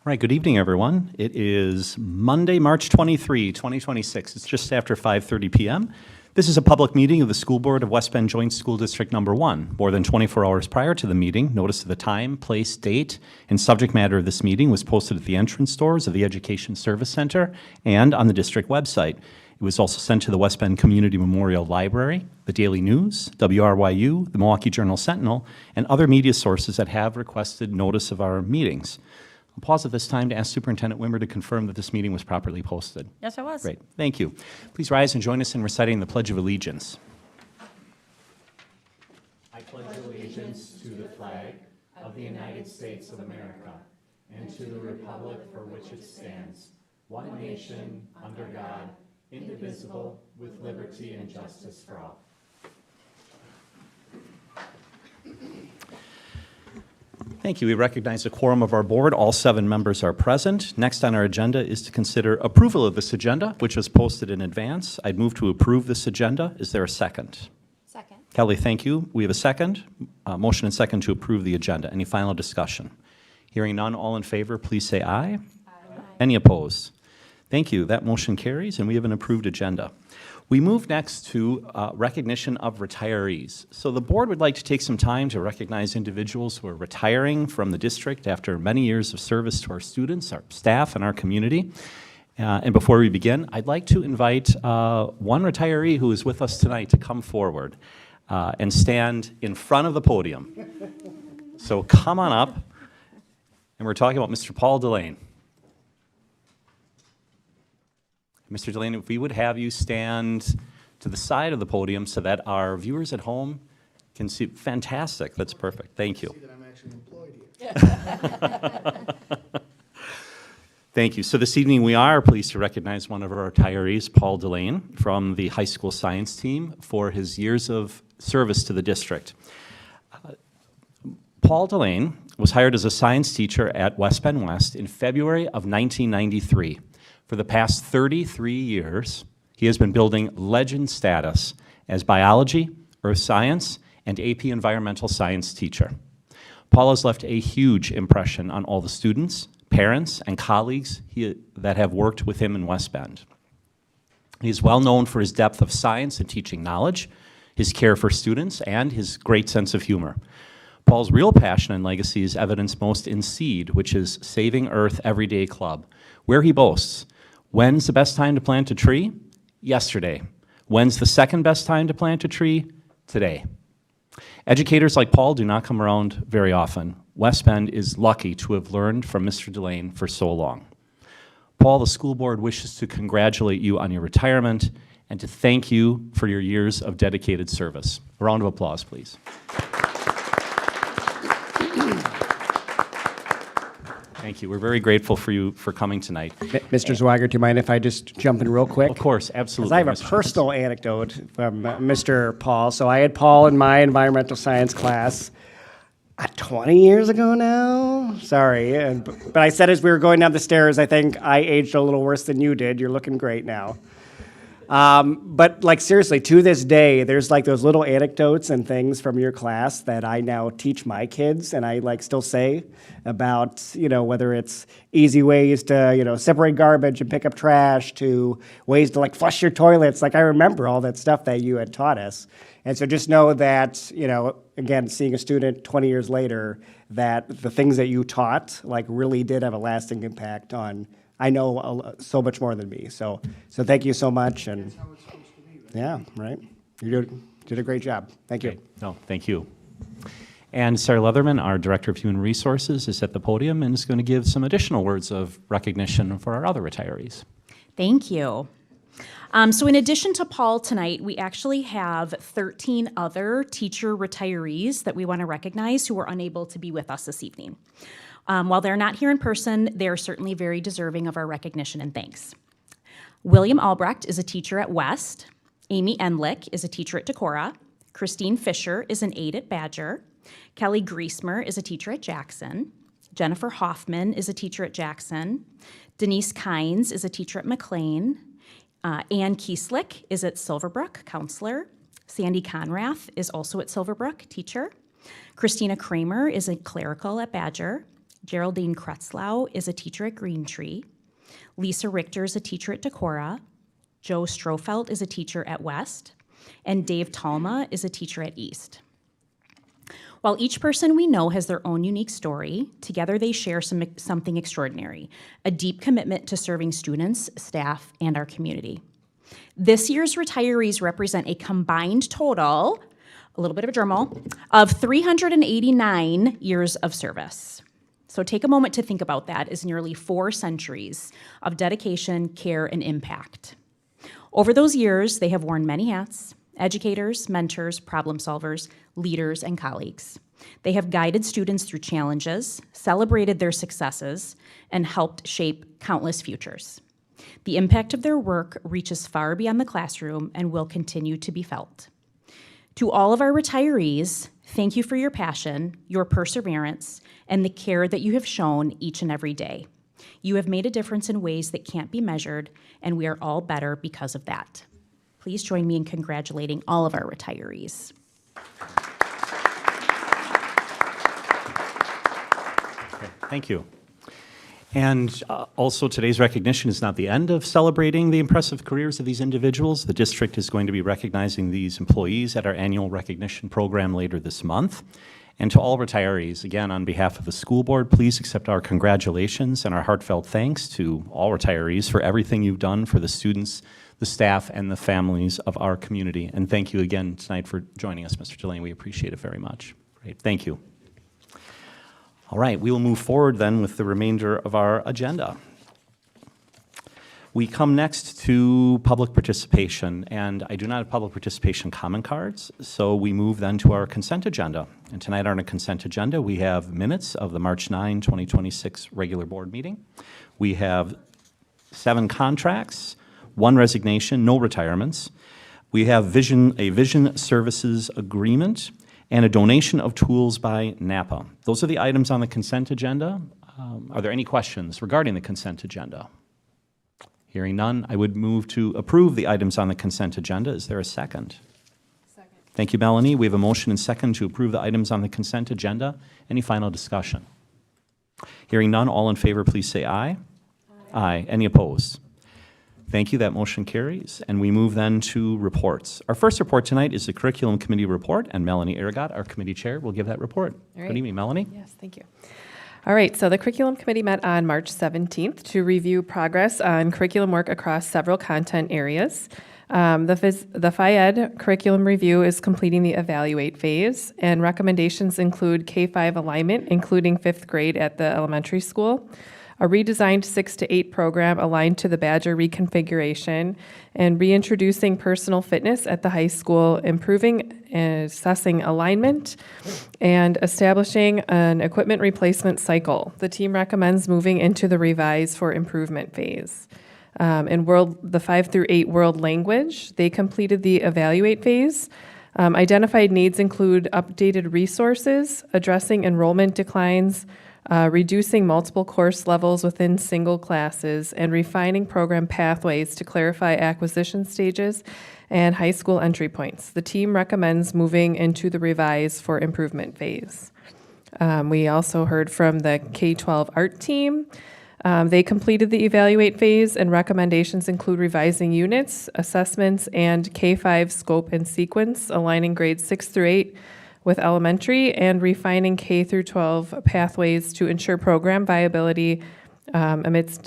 All right, good evening, everyone. It is Monday, March 23, 2026. It's just after 5:30 p.m. This is a public meeting of the School Board of West Bend Joint School District Number 1. More than 24 hours prior to the meeting, notice of the time, place, date, and subject matter of this meeting was posted at the entrance doors of the Education Service Center and on the district website. It was also sent to the West Bend Community Memorial Library, the Daily News, WRYU, the Milwaukee Journal-Sentinel, and other media sources that have requested notice of our meetings. I'll pause at this time to ask Superintendent Wimmer to confirm that this meeting was properly posted. Yes, it was. Great, thank you. Please rise and join us in reciting the Pledge of Allegiance. I pledge allegiance to the flag of the United States of America and to the republic for which it stands, one nation, under God, indivisible, with liberty and justice for all. Thank you. We recognize the quorum of our board. All 7 members are present. Next on our agenda is to consider approval of this agenda, which was posted in advance. I'd move to approve this agenda. Is there a second? Second. Kelly, thank you. We have a second. Motion and second to approve the agenda. Any final discussion? Hearing none, all in favor, please say aye. Aye. Any opposed? Thank you. That motion carries, and we have an approved agenda. We move next to recognition of retirees. So the board would like to take some time to recognize individuals who are retiring from the district after many years of service to our students, our staff, and our community. And before we begin, I'd like to invite one retiree who is with us tonight to come forward and stand in front of the podium. So come on up, and we're talking about Mr. Paul Delane. Mr. Delane, if we would have you stand to the side of the podium so that our viewers at home can see. Fantastic. That's perfect. Thank you. See that I'm actually employed here. Thank you. So this evening we are pleased to recognize one of our retirees, Paul Delane, from the high school science team for his years of service to the district. Paul Delane was hired as a science teacher at West Bend West in February of 1993. For the past 33 years, he has been building legend status as biology, earth science, and AP environmental science teacher. Paul has left a huge impression on all the students, parents, and colleagues that have worked with him in West Bend. He is well known for his depth of science and teaching knowledge, his care for students, and his great sense of humor. Paul's real passion and legacy is evidenced most in SEED, which is Saving Earth Everyday Club, where he boasts, "When's the best time to plant a tree? Yesterday. When's the second best time to plant a tree? Today." Educators like Paul do not come around very often. West Bend is lucky to have learned from Mr. Delane for so long. Paul, the school board wishes to congratulate you on your retirement and to thank you for your years of dedicated service. A round of applause, please. Thank you. We're very grateful for you for coming tonight. Mr. Zweigert, do you mind if I just jump in real quick? Of course, absolutely. Because I have a Mr. personal anecdote from Mr. Paul. So I had Paul in my environmental science class 20 years ago now. Sorry. But I said as we were going down the stairs, I think I aged a little worse than you did. You're looking great now. But like seriously, to this day, there's like those little anecdotes and things from your class that I now teach my kids, and I like still say about, whether it's easy ways to, separate garbage and pick up trash to ways to like flush your toilets. Like I remember all that stuff that you had taught us. And so just know that, again, seeing a student 20 years later, that the things that you taught like really did have a lasting impact on, I know so much more than me. So thank you so much. And that's how it's supposed to be, right? Yeah, right. You did a great job. Thank you. No, thank you. And Sarah Leatherman, our Director of Human Resources, is at the podium and is going to give some additional words of recognition for our other retirees. Thank you. So in addition to Paul tonight, we actually have 13 other teacher retirees that we want to recognize who were unable to be with us this evening. While they're not here in person, they're certainly very deserving of our recognition and thanks. William Albrecht is a teacher at West. Amy Enlick is a teacher at Decorah. Christine Fisher is an aide at Badger. Kelly Griesmer is a teacher at Jackson. Jennifer Hoffman is a teacher at Jackson. Denise Kynes is a teacher at McLean. Ann Kieslick is at Silverbrook, counselor. Sandy Conrath is also at Silverbrook, teacher. Christina Kramer is a clerical at Badger. Geraldine Kretzlau is a teacher at Green Tree. Lisa Richter is a teacher at Decorah. Joe Strofelt is a teacher at West. And Dave Talma is a teacher at East. While each person we know has their own unique story, together they share something extraordinary, a deep commitment to serving students, staff, and our community. This year's retirees represent a combined total, a little bit of a drum roll, of 389 years of service. So take a moment to think about that as nearly 4 centuries of dedication, care, and impact. Over those years, they have worn many hats: educators, mentors, problem solvers, leaders, and colleagues. They have guided students through challenges, celebrated their successes, and helped shape countless futures. The impact of their work reaches far beyond the classroom and will continue to be felt. To all of our retirees, thank you for your passion, your perseverance, and the care that you have shown each and every day. You have made a difference in ways that can't be measured, and we are all better because of that. Please join me in congratulating all of our retirees. Okay, thank you. And also, today's recognition is not the end of celebrating the impressive careers of these individuals. The district is going to be recognizing these employees at our annual recognition program later this month. And to all retirees, again, on behalf of the school board, please accept our congratulations and our heartfelt thanks to all retirees for everything you've done for the students, the staff, and the families of our community. And thank you again tonight for joining us, Mr. Delaney. We appreciate it very much. Great, thank you. All right, we will move forward then with the remainder of our agenda. We come next to public participation, and I do not have public participation comment cards, so we move then to our consent agenda. And tonight on our consent agenda, we have minutes of the March 9, 2026 regular board meeting. We have 7 contracts, 1 resignation, no retirements. We have a vision services agreement, and a donation of tools by NAPA. Those are the items on the consent agenda. Are there any questions regarding the consent agenda? Hearing none, I would move to approve the items on the consent agenda. Is there a second? Second. Thank you, Melanie. We have a motion and second to approve the items on the consent agenda. Any final discussion? Hearing none, all in favor, please say aye. Aye. Any opposed? Thank you. That motion carries. And we move then to reports. Our first report tonight is the Curriculum Committee report, and Melanie Aragot, our committee chair, will give that report. All right. Good evening, Melanie. Yes, thank you. All right, so the Curriculum Committee met on March 17th to review progress on curriculum work across several content areas. The FIED curriculum review is completing the evaluate phase, and recommendations include K-5 alignment, including 5th grade at the elementary school, a redesigned 6 to 8 program aligned to the Badger reconfiguration, and reintroducing personal fitness at the high school, improving and assessing alignment, and establishing an equipment replacement cycle. The team recommends moving into the revise for improvement phase. In the 5 through 8 world language, they completed the evaluate phase. Identified needs include updated resources, addressing enrollment declines, reducing multiple course levels within single classes, and refining program pathways to clarify acquisition stages and high school entry points. The team recommends moving into the revise for improvement phase. We also heard from the K-12 art team. They completed the evaluate phase, and recommendations include revising units, assessments, and K-5 scope and sequence, aligning grades 6 through 8 with elementary, and refining K through 12 pathways to ensure program viability amidst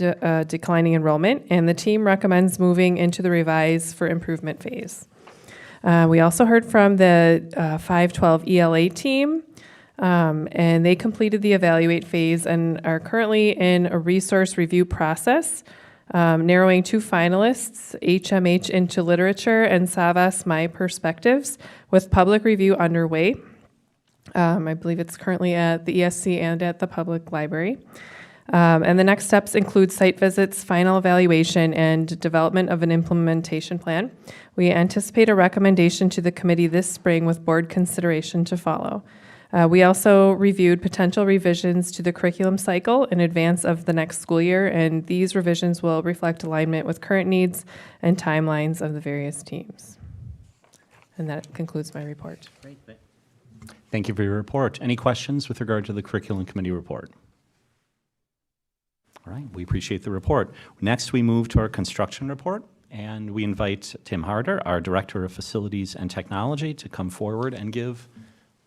declining enrollment. And the team recommends moving into the revise for improvement phase. We also heard from the 512 ELA team, and they completed the evaluate phase and are currently in a resource review process, narrowing 2 finalists, HMH into Literature and Savas My Perspectives, with public review underway. I believe it's currently at the ESC and at the public library. And the next steps include site visits, final evaluation, and development of an implementation plan. We anticipate a recommendation to the committee this spring with board consideration to follow. We also reviewed potential revisions to the curriculum cycle in advance of the next school year, and these revisions will reflect alignment with current needs and timelines of the various teams. And that concludes my report. Great. Thank you for your report. Any questions with regard to the Curriculum Committee report? All right, we appreciate the report. Next, we move to our construction report, and we invite Tim Harder, our Director of Facilities and Technology, to come forward and give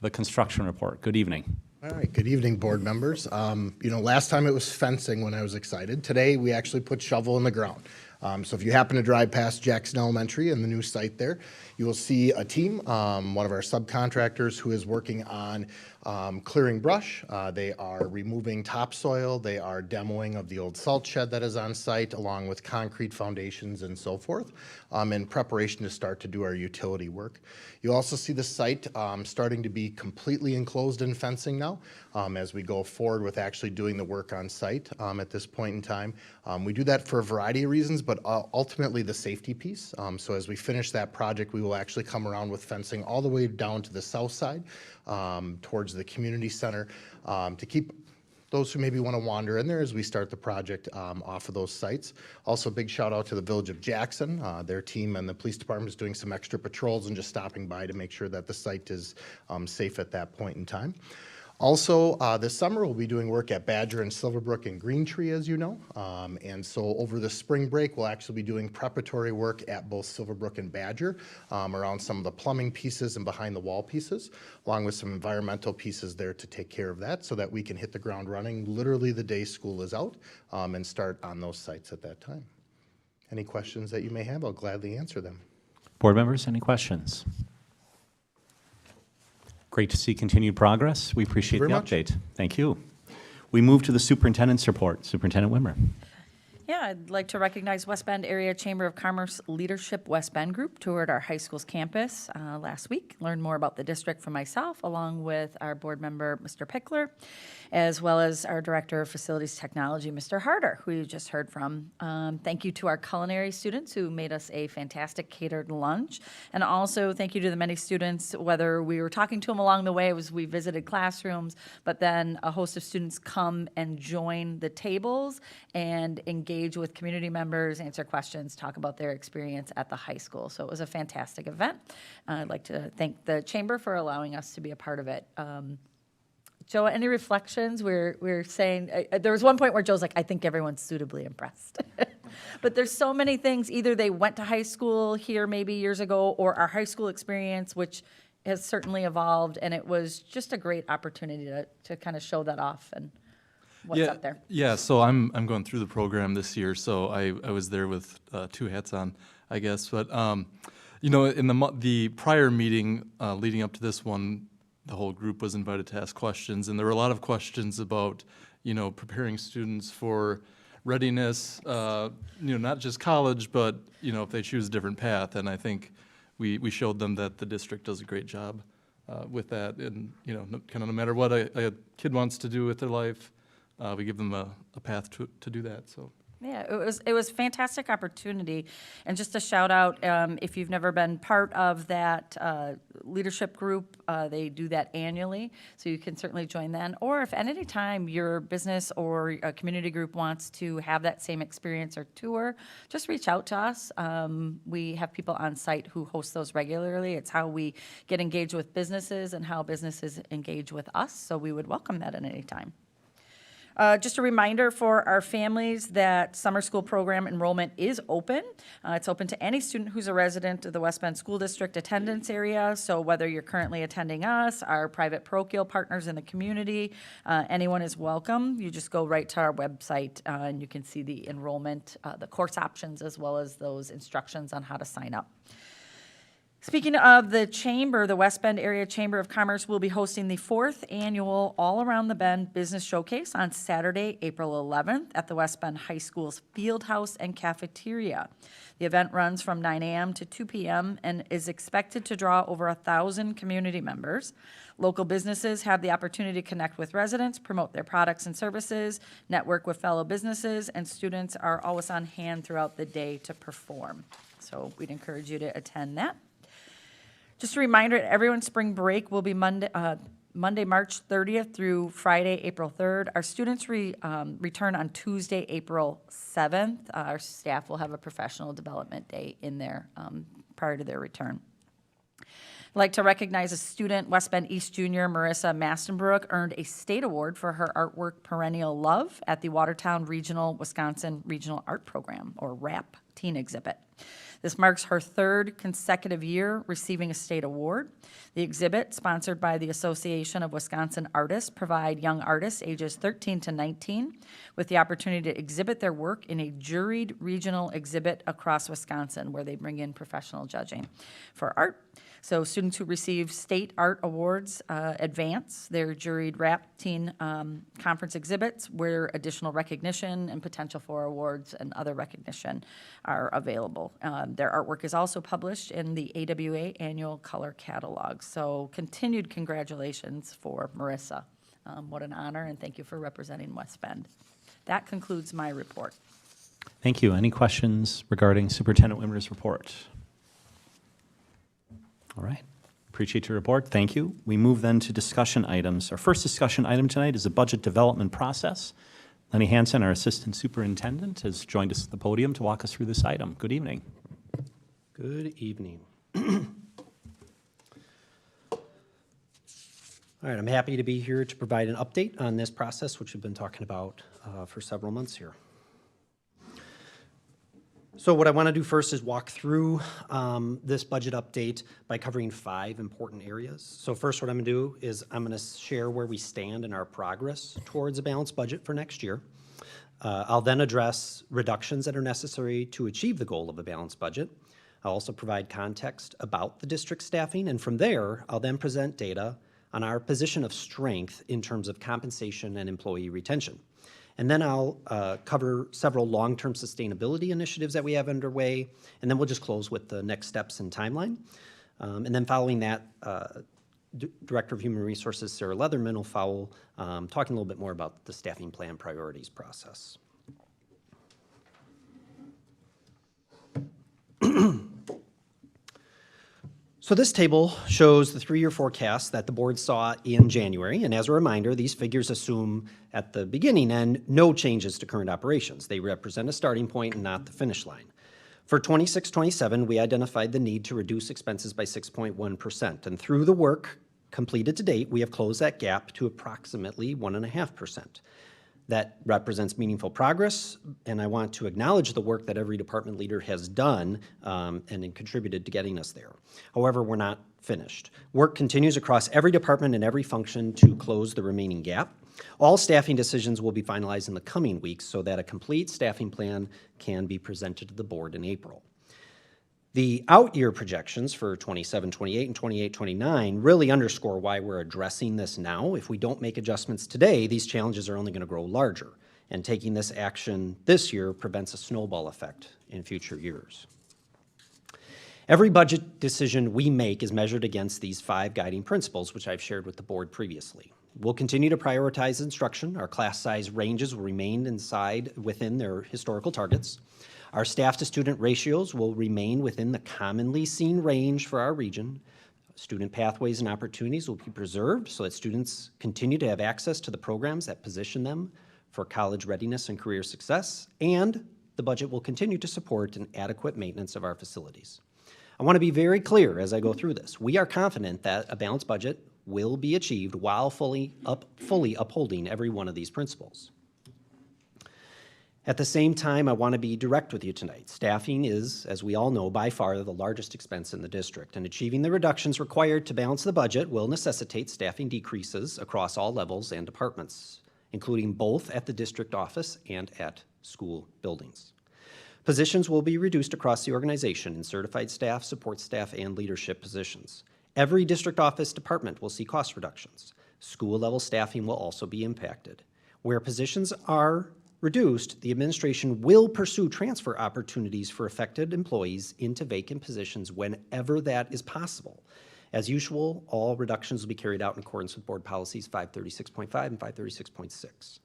the construction report. Good evening. All right, good evening, board members. Last time it was fencing when I was excited. Today, we actually put shovel in the ground. So if you happen to drive past Jackson Elementary and the new site there, you will see a team, one of our subcontractors who is working on clearing brush. They are removing topsoil. They are demoing of the old salt shed that is on site, along with concrete foundations and so forth, in preparation to start to do our utility work. You also see the site starting to be completely enclosed in fencing now as we go forward with actually doing the work on site at this point in time. We do that for a variety of reasons, but ultimately the safety piece. So as we finish that project, we will actually come around with fencing all the way down to the south side towards the community center to keep those who maybe want to wander in there as we start the project off of those sites. Also, big shout out to the Village of Jackson. Their team and the police department is doing some extra patrols and just stopping by to make sure that the site is safe at that point in time. Also, this summer we'll be doing work at Badger and Silverbrook and Green Tree, as you know. And so over the spring break, we'll actually be doing preparatory work at both Silverbrook and Badger around some of the plumbing pieces and behind the wall pieces, along with some environmental pieces there to take care of that so that we can hit the ground running literally the day school is out and start on those sites at that time. Any questions that you may have, I'll gladly answer them. Board members, any questions? Great to see continued progress. We appreciate the Very much. update. Thank you. We move to the superintendent's report. Superintendent Wimmer. Yeah, I'd like to recognize West Bend Area Chamber of Commerce Leadership West Bend Group toured our high school's campus last week. Learned more about the district from myself, along with our board member, Mr. Pickler, as well as our Director of Facilities Technology, Mr. Harder, who you just heard from. Thank you to our culinary students who made us a fantastic catered lunch. And also thank you to the many students, whether we were talking to them along the way as we visited classrooms, but then a host of students come and join the tables and engage with community members, answer questions, talk about their experience at the high school. So it was a fantastic event. I'd like to thank the Chamber for allowing us to be a part of it. Joe, any reflections? We're saying, there was one point where Joe's like, I think everyone's suitably impressed. But there's so many things, either they went to high school here maybe years ago, or our high school experience, which has certainly evolved, and it was just a great opportunity to kind of show that off and what's up there. Yeah, so I'm going through the program this year, so I was there with two hats on, I guess. But in the prior meeting leading up to this one, the whole group was invited to ask questions, and there were a lot of questions about preparing students for readiness, not just college, but if they choose a different path. And I think we showed them that the district does a great job with that, and kind of no matter what a kid wants to do with their life. We give them a path to do that. So Yeah, it was a fantastic opportunity. And just a shout out, if you've never been part of that leadership group, they do that annually, so you can certainly join then. Or if at any time your business or a community group wants to have that same experience or tour, just reach out to us. We have people on site who host those regularly. It's how we get engaged with businesses and how businesses engage with us, so we would welcome that at any time. Just a reminder for our families that summer school program enrollment is open. It's open to any student who's a resident of the West Bend School District attendance area. So whether you're currently attending us, our private parochial partners in the community, anyone is welcome. You just go right to our website and you can see the enrollment, the course options, as well as those instructions on how to sign up. Speaking of the Chamber, the West Bend Area Chamber of Commerce will be hosting the 4th annual All Around the Bend Business Showcase on Saturday, April 11th at the West Bend High School's Field House and Cafeteria. The event runs from 9 a.m. to 2 p.m. and is expected to draw over 1,000 community members. Local businesses have the opportunity to connect with residents, promote their products and services, network with fellow businesses, and students are always on hand throughout the day to perform. So we'd encourage you to attend that. Just a reminder, everyone's spring break will be Monday, March 30th through Friday, April 3rd. Our students return on Tuesday, April 7th. Our staff will have a professional development day in there prior to their return. I'd like to recognize a student, West Bend East junior Marissa Mastenbrook, earned a state award for her artwork Perennial Love at the Watertown Regional Wisconsin Regional Art Program, or RAP, teen exhibit. This marks her third consecutive year receiving a state award. The exhibit, sponsored by the Association of Wisconsin Artists, provide young artists ages 13 to 19 with the opportunity to exhibit their work in a juried regional exhibit across Wisconsin, where they bring in professional judging for art. So students who receive state art awards advance their juried RAP teen conference exhibits, where additional recognition and potential for awards and other recognition are available. Their artwork is also published in the AWA Annual Color Catalog. So continued congratulations for Marissa. What an honor, and thank you for representing West Bend. That concludes my report. Thank you. Any questions regarding Superintendent Wimmer's report? All right. Appreciate your report. Thank you. We move then to discussion items. Our first discussion item tonight is the budget development process. Lenny Hansen, our Assistant Superintendent, has joined us at the podium to walk us through this item. Good evening. Good evening. All right, I'm happy to be here to provide an update on this process, which we've been talking about for several months here. So what I want to do first is walk through this budget update by covering 5 important areas. So first, what I'm going to do is I'm going to share where we stand in our progress towards a balanced budget for next year. I'll then address reductions that are necessary to achieve the goal of a balanced budget. I'll also provide context about the district staffing, and from there, I'll then present data on our position of strength in terms of compensation and employee retention. And then I'll cover several long-term sustainability initiatives that we have underway, and then we'll just close with the next steps and timeline. And then following that, Director of Human Resources Sarah Leatherman will follow, talking a little bit more about the staffing plan priorities process. So this table shows the 3-year forecast that the board saw in January, and as a reminder, these figures assume at the beginning end no changes to current operations. They represent a starting point and not the finish line. For 26-27, we identified the need to reduce expenses by 6.1%, and through the work completed to date, we have closed that gap to approximately 1.5%. That represents meaningful progress, and I want to acknowledge the work that every department leader has done and contributed to getting us there. However, we're not finished. Work continues across every department and every function to close the remaining gap. All staffing decisions will be finalized in the coming weeks so that a complete staffing plan can be presented to the board in April. The out-year projections for 27-28 and 28-29 really underscore why we're addressing this now. If we don't make adjustments today, these challenges are only going to grow larger, and taking this action this year prevents a snowball effect in future years. Every budget decision we make is measured against these 5 guiding principles, which I've shared with the board previously. We'll continue to prioritize instruction. Our class size ranges will remain within their historical targets. Our staff-to-student ratios will remain within the commonly seen range for our region. Student pathways and opportunities will be preserved so that students continue to have access to the programs that position them for college readiness and career success, and the budget will continue to support an adequate maintenance of our facilities. I want to be very clear as I go through this. We are confident that a balanced budget will be achieved while fully upholding every one of these principles. At the same time, I want to be direct with you tonight. Staffing is, as we all know, by far the largest expense in the district, and achieving the reductions required to balance the budget will necessitate staffing decreases across all levels and departments, including both at the district office and at school buildings. Positions will be reduced across the organization in certified staff, support staff, and leadership positions. Every district office department will see cost reductions. School-level staffing will also be impacted. Where positions are reduced, the administration will pursue transfer opportunities for affected employees into vacant positions whenever that is possible. As usual, all reductions will be carried out in accordance with board policies 536.5 and 536.6.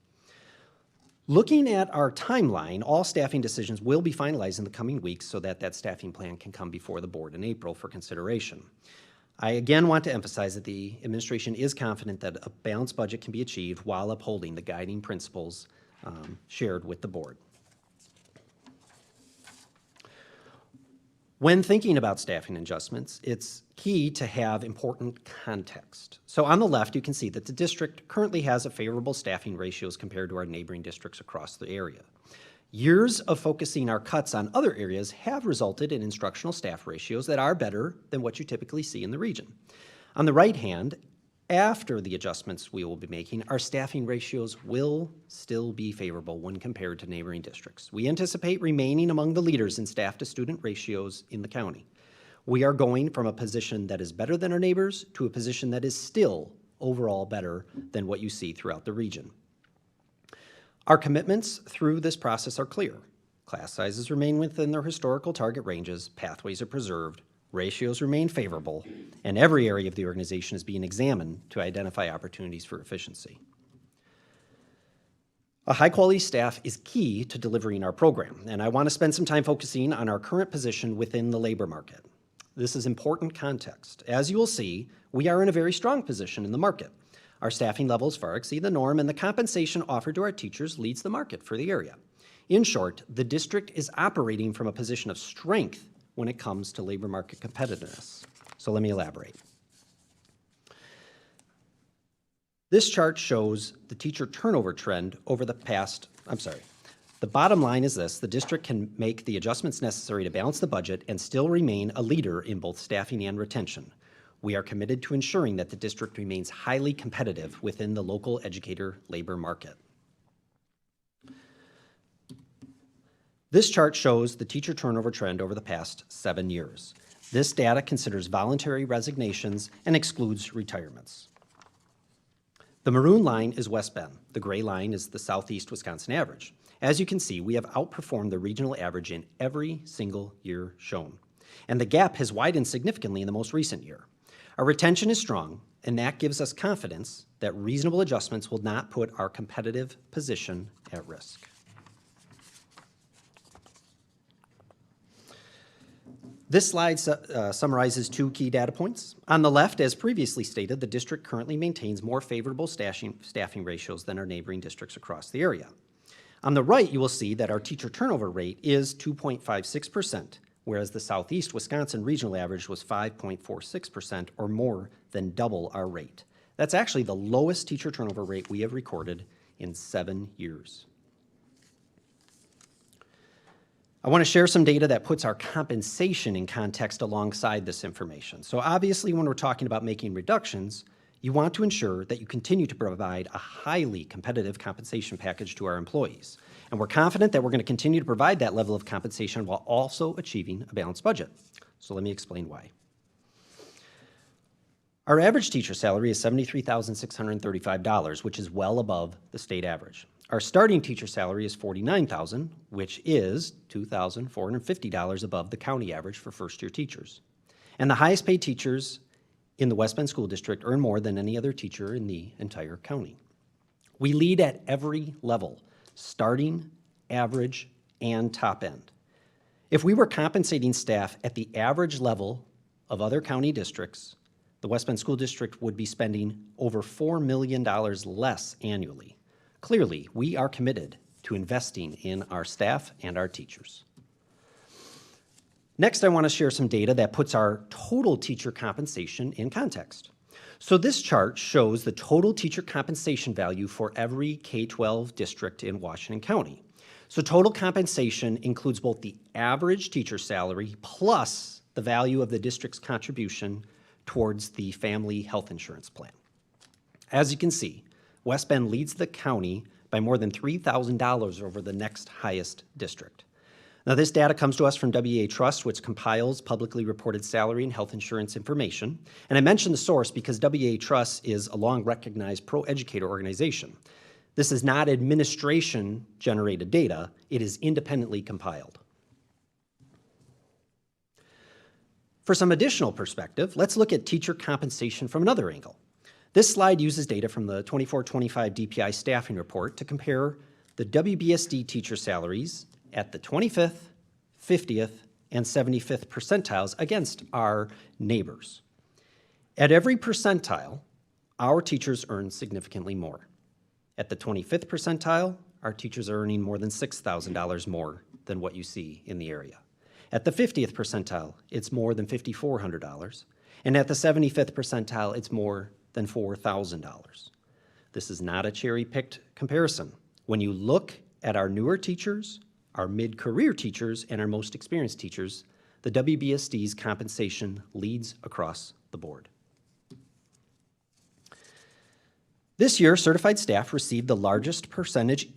Looking at our timeline, all staffing decisions will be finalized in the coming weeks so that that staffing plan can come before the board in April for consideration. I again want to emphasize that the administration is confident that a balanced budget can be achieved while upholding the guiding principles shared with the board. When thinking about staffing adjustments, it's key to have important context. So on the left, you can see that the district currently has a favorable staffing ratios compared to our neighboring districts across the area. Years of focusing our cuts on other areas have resulted in instructional staff ratios that are better than what you typically see in the region. On the right hand, after the adjustments we will be making, our staffing ratios will still be favorable when compared to neighboring districts. We anticipate remaining among the leaders in staff-to-student ratios in the county. We are going from a position that is better than our neighbors to a position that is still overall better than what you see throughout the region. Our commitments through this process are clear. Class sizes remain within their historical target ranges, pathways are preserved, ratios remain favorable, and every area of the organization is being examined to identify opportunities for efficiency. A high-quality staff is key to delivering our program, and I want to spend some time focusing on our current position within the labor market. This is important context. As you will see, we are in a very strong position in the market. Our staffing levels far exceed the norm, and the compensation offered to our teachers leads the market for the area. In short, the district is operating from a position of strength when it comes to labor market competitiveness. So let me elaborate. This chart shows the teacher turnover trend over the past, the bottom line is this: the district can make the adjustments necessary to balance the budget and still remain a leader in both staffing and retention. We are committed to ensuring that the district remains highly competitive within the local educator labor market. This chart shows the teacher turnover trend over the past 7 years. This data considers voluntary resignations and excludes retirements. The maroon line is West Bend. The gray line is the Southeast Wisconsin average. As you can see, we have outperformed the regional average in every single year shown. And the gap has widened significantly in the most recent year. Our retention is strong, and that gives us confidence that reasonable adjustments will not put our competitive position at risk. This slide summarizes 2 key data points. On the left, as previously stated, the district currently maintains more favorable staffing ratios than our neighboring districts across the area. On the right, you will see that our teacher turnover rate is 2.56%, whereas the Southeast Wisconsin regional average was 5.46%, or more than double our rate. That's actually the lowest teacher turnover rate we have recorded in 7 years. I want to share some data that puts our compensation in context alongside this information. So obviously, when we're talking about making reductions, you want to ensure that you continue to provide a highly competitive compensation package to our employees. And we're confident that we're going to continue to provide that level of compensation while also achieving a balanced budget. So let me explain why. Our average teacher salary is $73,635, which is well above the state average. Our starting teacher salary is $49,000, which is $2,450 above the county average for first-year teachers. And the highest paid teachers in the West Bend School District earn more than any other teacher in the entire county. We lead at every level: starting, average, and top end. If we were compensating staff at the average level of other county districts, the West Bend School District would be spending over $4 million less annually. Clearly, we are committed to investing in our staff and our teachers. Next, I want to share some data that puts our total teacher compensation in context. So this chart shows the total teacher compensation value for every K-12 district in Washington County. So total compensation includes both the average teacher salary plus the value of the district's contribution towards the family health insurance plan. As you can see, West Bend leads the county by more than $3,000 over the next highest district. Now, this data comes to us from WEA Trust, which compiles publicly reported salary and health insurance information. And I mention the source because WEA Trust is a long-recognized pro-educator organization. This is not administration-generated data. It is independently compiled. For some additional perspective, let's look at teacher compensation from another angle. This slide uses data from the 24-25 DPI staffing report to compare the WBSD teacher salaries at the 25th, 50th, and 75th percentiles against our neighbors. At every percentile, our teachers earn significantly more. At the 25th percentile, our teachers are earning more than $6,000 more than what you see in the area. At the 50th percentile, it's more than $5,400. And at the 75th percentile, it's more than $4,000. This is not a cherry-picked comparison. When you look at our newer teachers, our mid-career teachers, and our most experienced teachers, the WBSD's compensation leads across the board. This year, certified staff received the largest percentage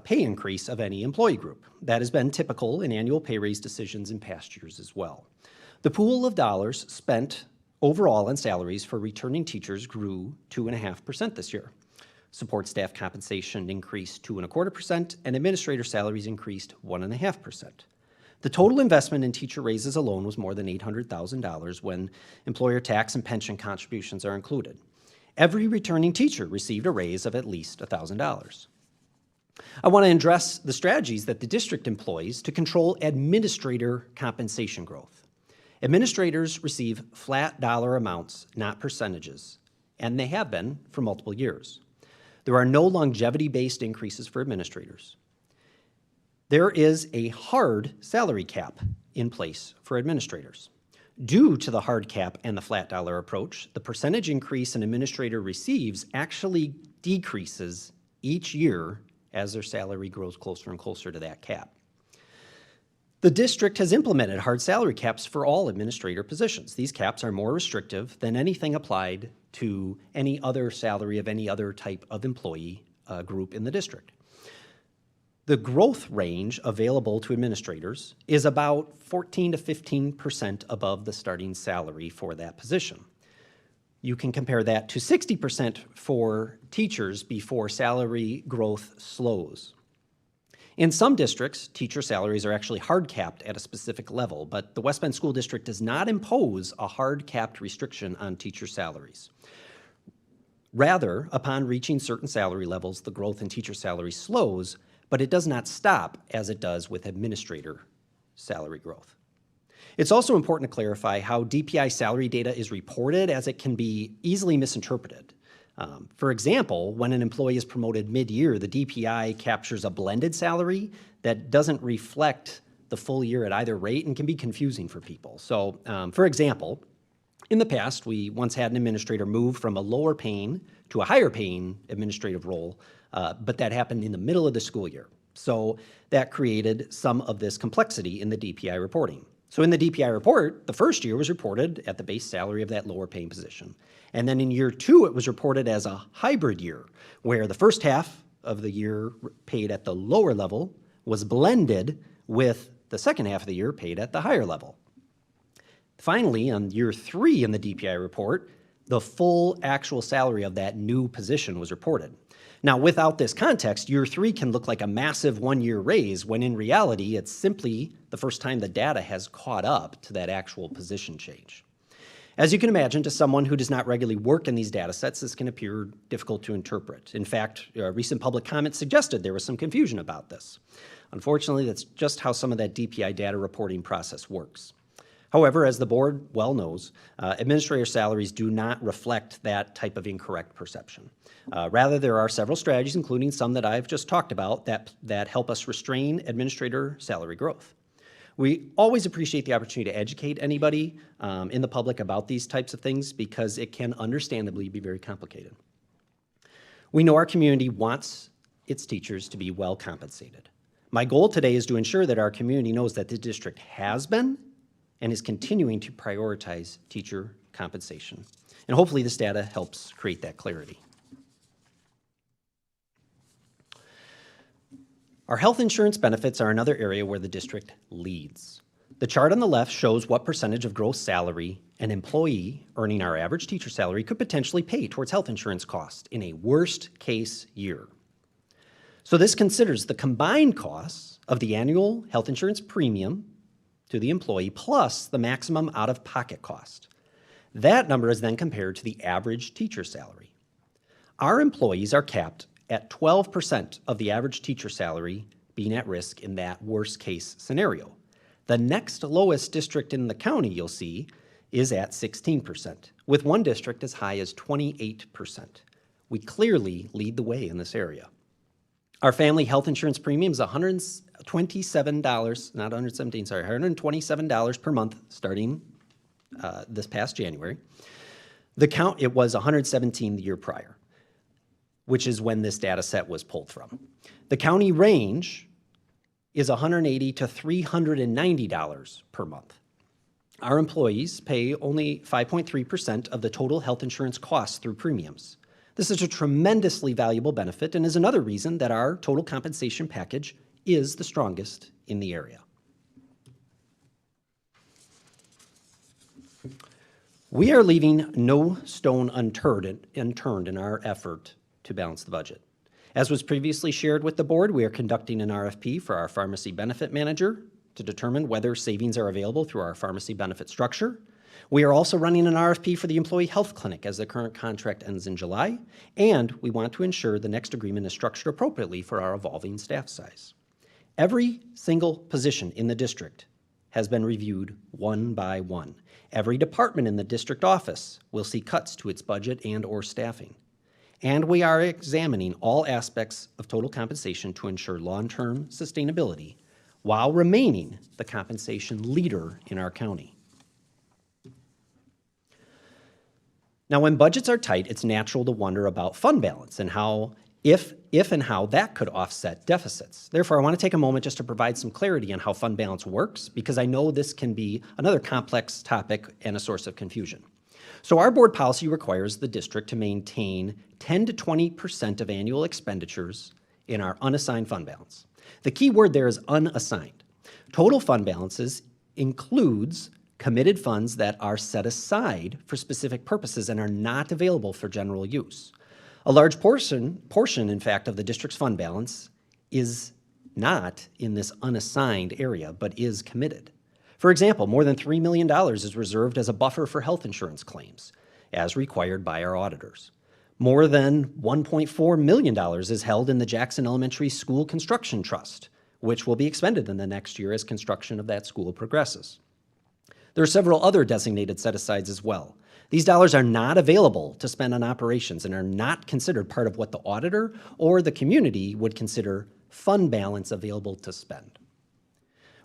pay increase of any employee group. That has been typical in annual pay raise decisions in past years as well. The pool of dollars spent overall on salaries for returning teachers grew 2.5% this year. Support staff compensation increased 2.25%, and administrator salaries increased 1.5%. The total investment in teacher raises alone was more than $800,000 when employer tax and pension contributions are included. Every returning teacher received a raise of at least $1,000. I want to address the strategies that the district employs to control administrator compensation growth. Administrators receive flat dollar amounts, not percentages, and they have been for multiple years. There are no longevity-based increases for administrators. There is a hard salary cap in place for administrators. Due to the hard cap and the flat dollar approach, the percentage increase an administrator receives actually decreases each year as their salary grows closer and closer to that cap. The district has implemented hard salary caps for all administrator positions. These caps are more restrictive than anything applied to any other salary of any other type of employee group in the district. The growth range available to administrators is about 14 to 15% above the starting salary for that position. You can compare that to 60% for teachers before salary growth slows. In some districts, teacher salaries are actually hard capped at a specific level, but the West Bend School District does not impose a hard capped restriction on teacher salaries. Rather, upon reaching certain salary levels, the growth in teacher salary slows, but it does not stop as it does with administrator salary growth. It's also important to clarify how DPI salary data is reported, as it can be easily misinterpreted. For example, when an employee is promoted mid-year, the DPI captures a blended salary that doesn't reflect the full year at either rate and can be confusing for people. So, for example, in the past, we once had an administrator move from a lower paying to a higher paying administrative role, but that happened in the middle of the school year. So that created some of this complexity in the DPI reporting. So in the DPI report, the first year was reported at the base salary of that lower paying position. And then in year two, it was reported as a hybrid year, where the first half of the year paid at the lower level was blended with the second half of the year paid at the higher level. Finally, on year three in the DPI report, the full actual salary of that new position was reported. Now, without this context, year three can look like a massive one-year raise, when in reality, it's simply the first time the data has caught up to that actual position change. As you can imagine, to someone who does not regularly work in these data sets, this can appear difficult to interpret. In fact, recent public comments suggested there was some confusion about this. Unfortunately, that's just how some of that DPI data reporting process works. However, as the board well knows, administrator salaries do not reflect that type of incorrect perception. Rather, there are several strategies, including some that I've just talked about, that help us restrain administrator salary growth. We always appreciate the opportunity to educate anybody in the public about these types of things, because it can understandably be very complicated. We know our community wants its teachers to be well compensated. My goal today is to ensure that our community knows that the district has been and is continuing to prioritize teacher compensation. And hopefully this data helps create that clarity. Our health insurance benefits are another area where the district leads. The chart on the left shows what percentage of gross salary an employee earning our average teacher salary could potentially pay towards health insurance costs in a worst-case year. So this considers the combined costs of the annual health insurance premium to the employee plus the maximum out-of-pocket cost. That number is then compared to the average teacher salary. Our employees are capped at 12% of the average teacher salary being at risk in that worst-case scenario. The next lowest district in the county, you'll see, is at 16%, with one district as high as 28%. We clearly lead the way in this area. Our family health insurance premium is $127, not 117, sorry, $127 per month starting this past January. It was 117 the year prior, which is when this data set was pulled from. The county range is $180 to $390 per month. Our employees pay only 5.3% of the total health insurance costs through premiums. This is a tremendously valuable benefit and is another reason that our total compensation package is the strongest in the area. We are leaving no stone unturned in our effort to balance the budget. As was previously shared with the board, we are conducting an RFP for our pharmacy benefit manager to determine whether savings are available through our pharmacy benefit structure. We are also running an RFP for the employee health clinic as the current contract ends in July, and we want to ensure the next agreement is structured appropriately for our evolving staff size. Every single position in the district has been reviewed one by one. Every department in the district office will see cuts to its budget and/or staffing. And we are examining all aspects of total compensation to ensure long-term sustainability while remaining the compensation leader in our county. Now, when budgets are tight, it's natural to wonder about fund balance and how, if and how that could offset deficits. Therefore, I want to take a moment just to provide some clarity on how fund balance works, because I know this can be another complex topic and a source of confusion. So our board policy requires the district to maintain 10 to 20% of annual expenditures in our unassigned fund balance. The key word there is unassigned. Total fund balances includes committed funds that are set aside for specific purposes and are not available for general use. A large portion, in fact, of the district's fund balance is not in this unassigned area, but is committed. For example, more than $3 million is reserved as a buffer for health insurance claims, as required by our auditors. More than $1.4 million is held in the Jackson Elementary School Construction Trust, which will be expended in the next year as construction of that school progresses. There are several other designated set-asides as well. These dollars are not available to spend on operations and are not considered part of what the auditor or the community would consider fund balance available to spend.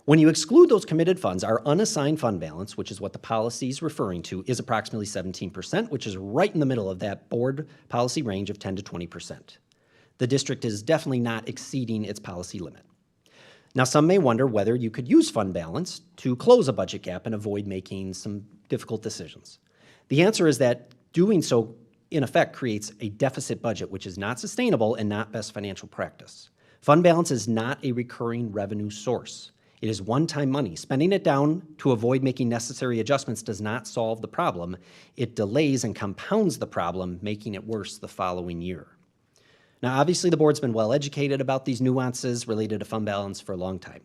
When you exclude those committed funds, our unassigned fund balance, which is what the policy is referring to, is approximately 17%, which is right in the middle of that board policy range of 10 to 20%. The district is definitely not exceeding its policy limit. Now, some may wonder whether you could use fund balance to close a budget gap and avoid making some difficult decisions. The answer is that doing so, in effect, creates a deficit budget, which is not sustainable and not best financial practice. Fund balance is not a recurring revenue source. It is one-time money. Spending it down to avoid making necessary adjustments does not solve the problem. It delays and compounds the problem, making it worse the following year. Now, obviously, the board's been well educated about these nuances related to fund balance for a long time.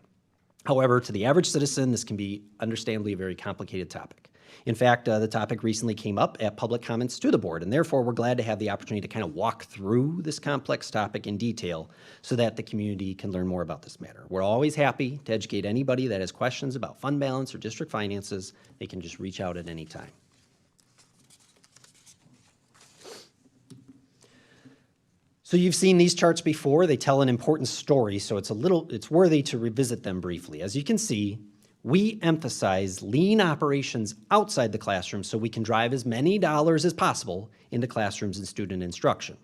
However, to the average citizen, this can be understandably a very complicated topic. In fact, the topic recently came up at public comments to the board, and therefore we're glad to have the opportunity to kind of walk through this complex topic in detail so that the community can learn more about this matter. We're always happy to educate anybody that has questions about fund balance or district finances. They can just reach out at any time. So you've seen these charts before. They tell an important story, so it's worthy to revisit them briefly. As you can see, we emphasize lean operations outside the classroom so we can drive as many dollars as possible into classrooms and student instruction.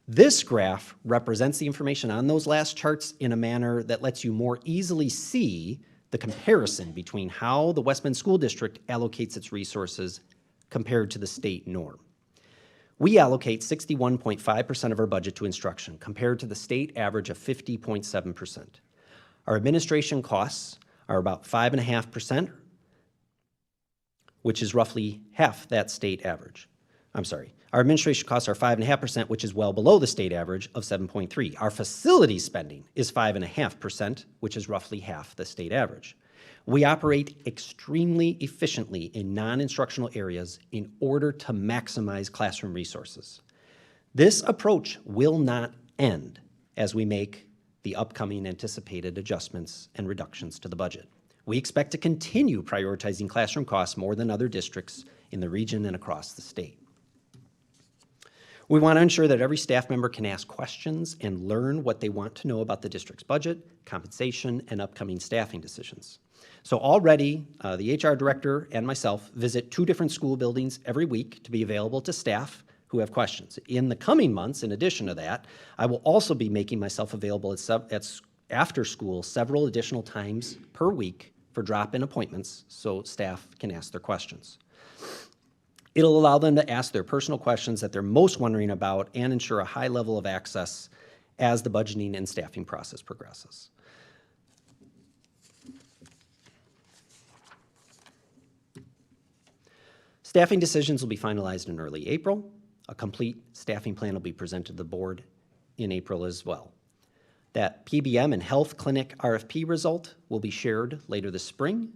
This graph represents the information on those last charts in a manner that lets you more easily see the comparison between how the West Bend School District allocates its resources compared to the state norm. We allocate 61.5% of our budget to instruction, compared to the state average of 50.7%. Our administration costs are about 5.5%, which is roughly half that state average. Our administration costs are 5.5%, which is well below the state average of 7.3%. Our facility spending is 5.5%, which is roughly half the state average. We operate extremely efficiently in non-instructional areas in order to maximize classroom resources. This approach will not end as we make the upcoming anticipated adjustments and reductions to the budget. We expect to continue prioritizing classroom costs more than other districts in the region and across the state. We want to ensure that every staff member can ask questions and learn what they want to know about the district's budget, compensation, and upcoming staffing decisions. So already, the HR director and myself visit 2 different school buildings every week to be available to staff who have questions. In the coming months, in addition to that, I will also be making myself available at after school several additional times per week for drop-in appointments so staff can ask their questions. It'll allow them to ask their personal questions that they're most wondering about and ensure a high level of access as the budgeting and staffing process progresses. Staffing decisions will be finalized in early April. A complete staffing plan will be presented to the board in April as well. That PBM and health clinic RFP result will be shared later this spring.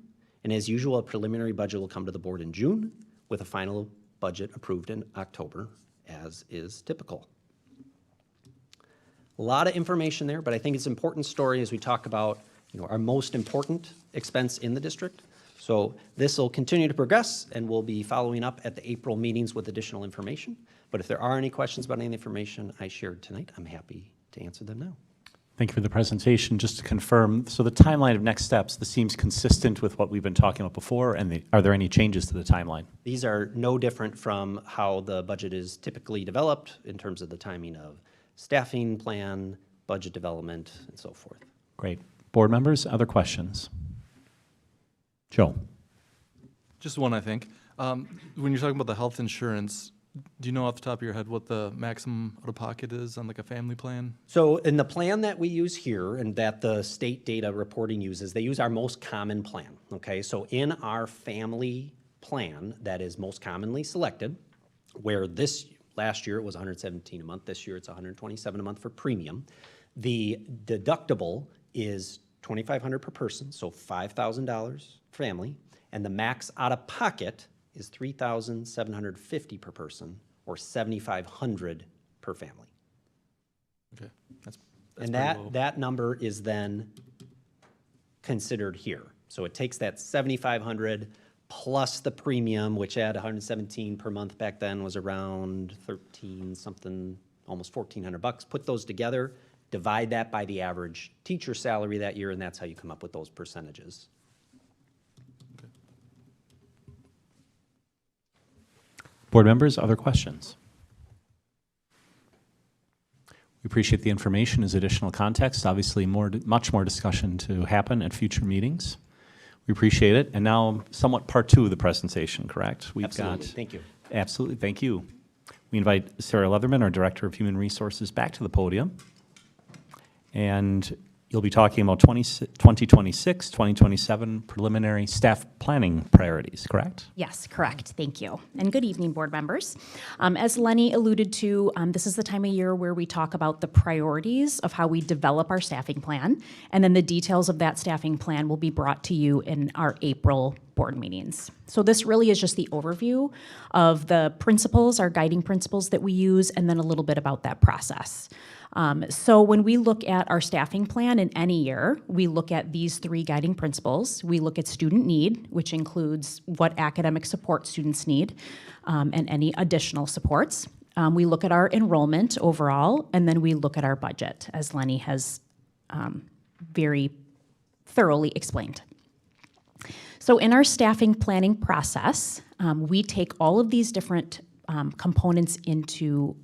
And as usual, a preliminary budget will come to the board in June with a final budget approved in October, as is typical. A lot of information there, but I think it's an important story as we talk about our most important expense in the district. So this will continue to progress, and we'll be following up at the April meetings with additional information. But if there are any questions about any of the information I shared tonight, I'm happy to answer them now. Thank you for the presentation. Just to confirm, so the timeline of next steps, this seems consistent with what we've been talking about before, and are there any changes to the timeline? These are no different from how the budget is typically developed in terms of the timing of staffing plan, budget development, and so forth. Great. Board members, other questions? Joe. Just one, I think. When you're talking about the health insurance, do you know off the top of your head what the maximum out-of-pocket is on like a family plan? So in the plan that we use here and that the state data reporting uses, they use our most common plan, okay? So in our family plan that is most commonly selected, where last year it was $117 a month, this year it's $127 a month for premium, the deductible is $2,500 per person, so $5,000 family, and the max out-of-pocket is $3,750 per person, or $7,500 per family. Okay, that's And pretty low. that number is then considered here. So it takes that $7,500 plus the premium, which at $117 per month back then was around 13 something, almost $1,400. Put those together, divide that by the average teacher salary that year, and that's how you come up with those percentages. Board members, other questions? We appreciate the information as additional context. Obviously, much more discussion to happen at future meetings. We appreciate it. And now, somewhat part 2 of the presentation, correct? Absolutely. Thank you. Absolutely. Thank you. We invite Sarah Leatherman, our Director of Human Resources, back to the podium. And you'll be talking about 2026, 2027 preliminary staff planning priorities, correct? Yes, correct. Thank you. And good evening, board members. As Lenny alluded to, this is the time of year where we talk about the priorities of how we develop our staffing plan, and then the details of that staffing plan will be brought to you in our April board meetings. So this really is just the overview of the principles, our guiding principles that we use, and then a little bit about that process. So when we look at our staffing plan in any year, we look at these 3 guiding principles. We look at student need, which includes what academic support students need, and any additional supports. We look at our enrollment overall, and then we look at our budget, as Lenny has very thoroughly explained. So in our staffing planning process, we take all of these different components into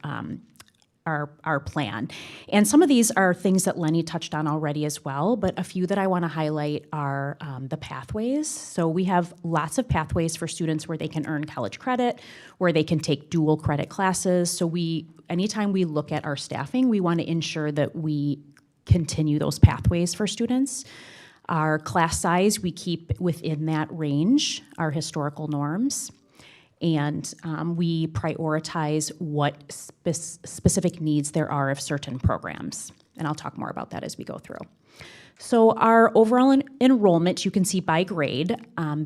our plan. And some of these are things that Lenny touched on already as well, but a few that I want to highlight are the pathways. So we have lots of pathways for students where they can earn college credit, where they can take dual credit classes. So anytime we look at our staffing, we want to ensure that we continue those pathways for students. Our class size, we keep within that range, our historical norms. And we prioritize what specific needs there are of certain programs. And I'll talk more about that as we go through. So our overall enrollment, you can see by grade.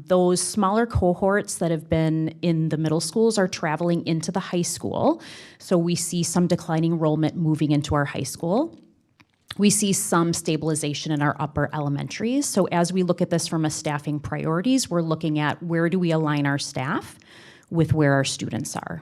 Those smaller cohorts that have been in the middle schools are traveling into the high school. So we see some declining enrollment moving into our high school. We see some stabilization in our upper elementaries. So as we look at this from a staffing priorities, we're looking at where do we align our staff with where our students are.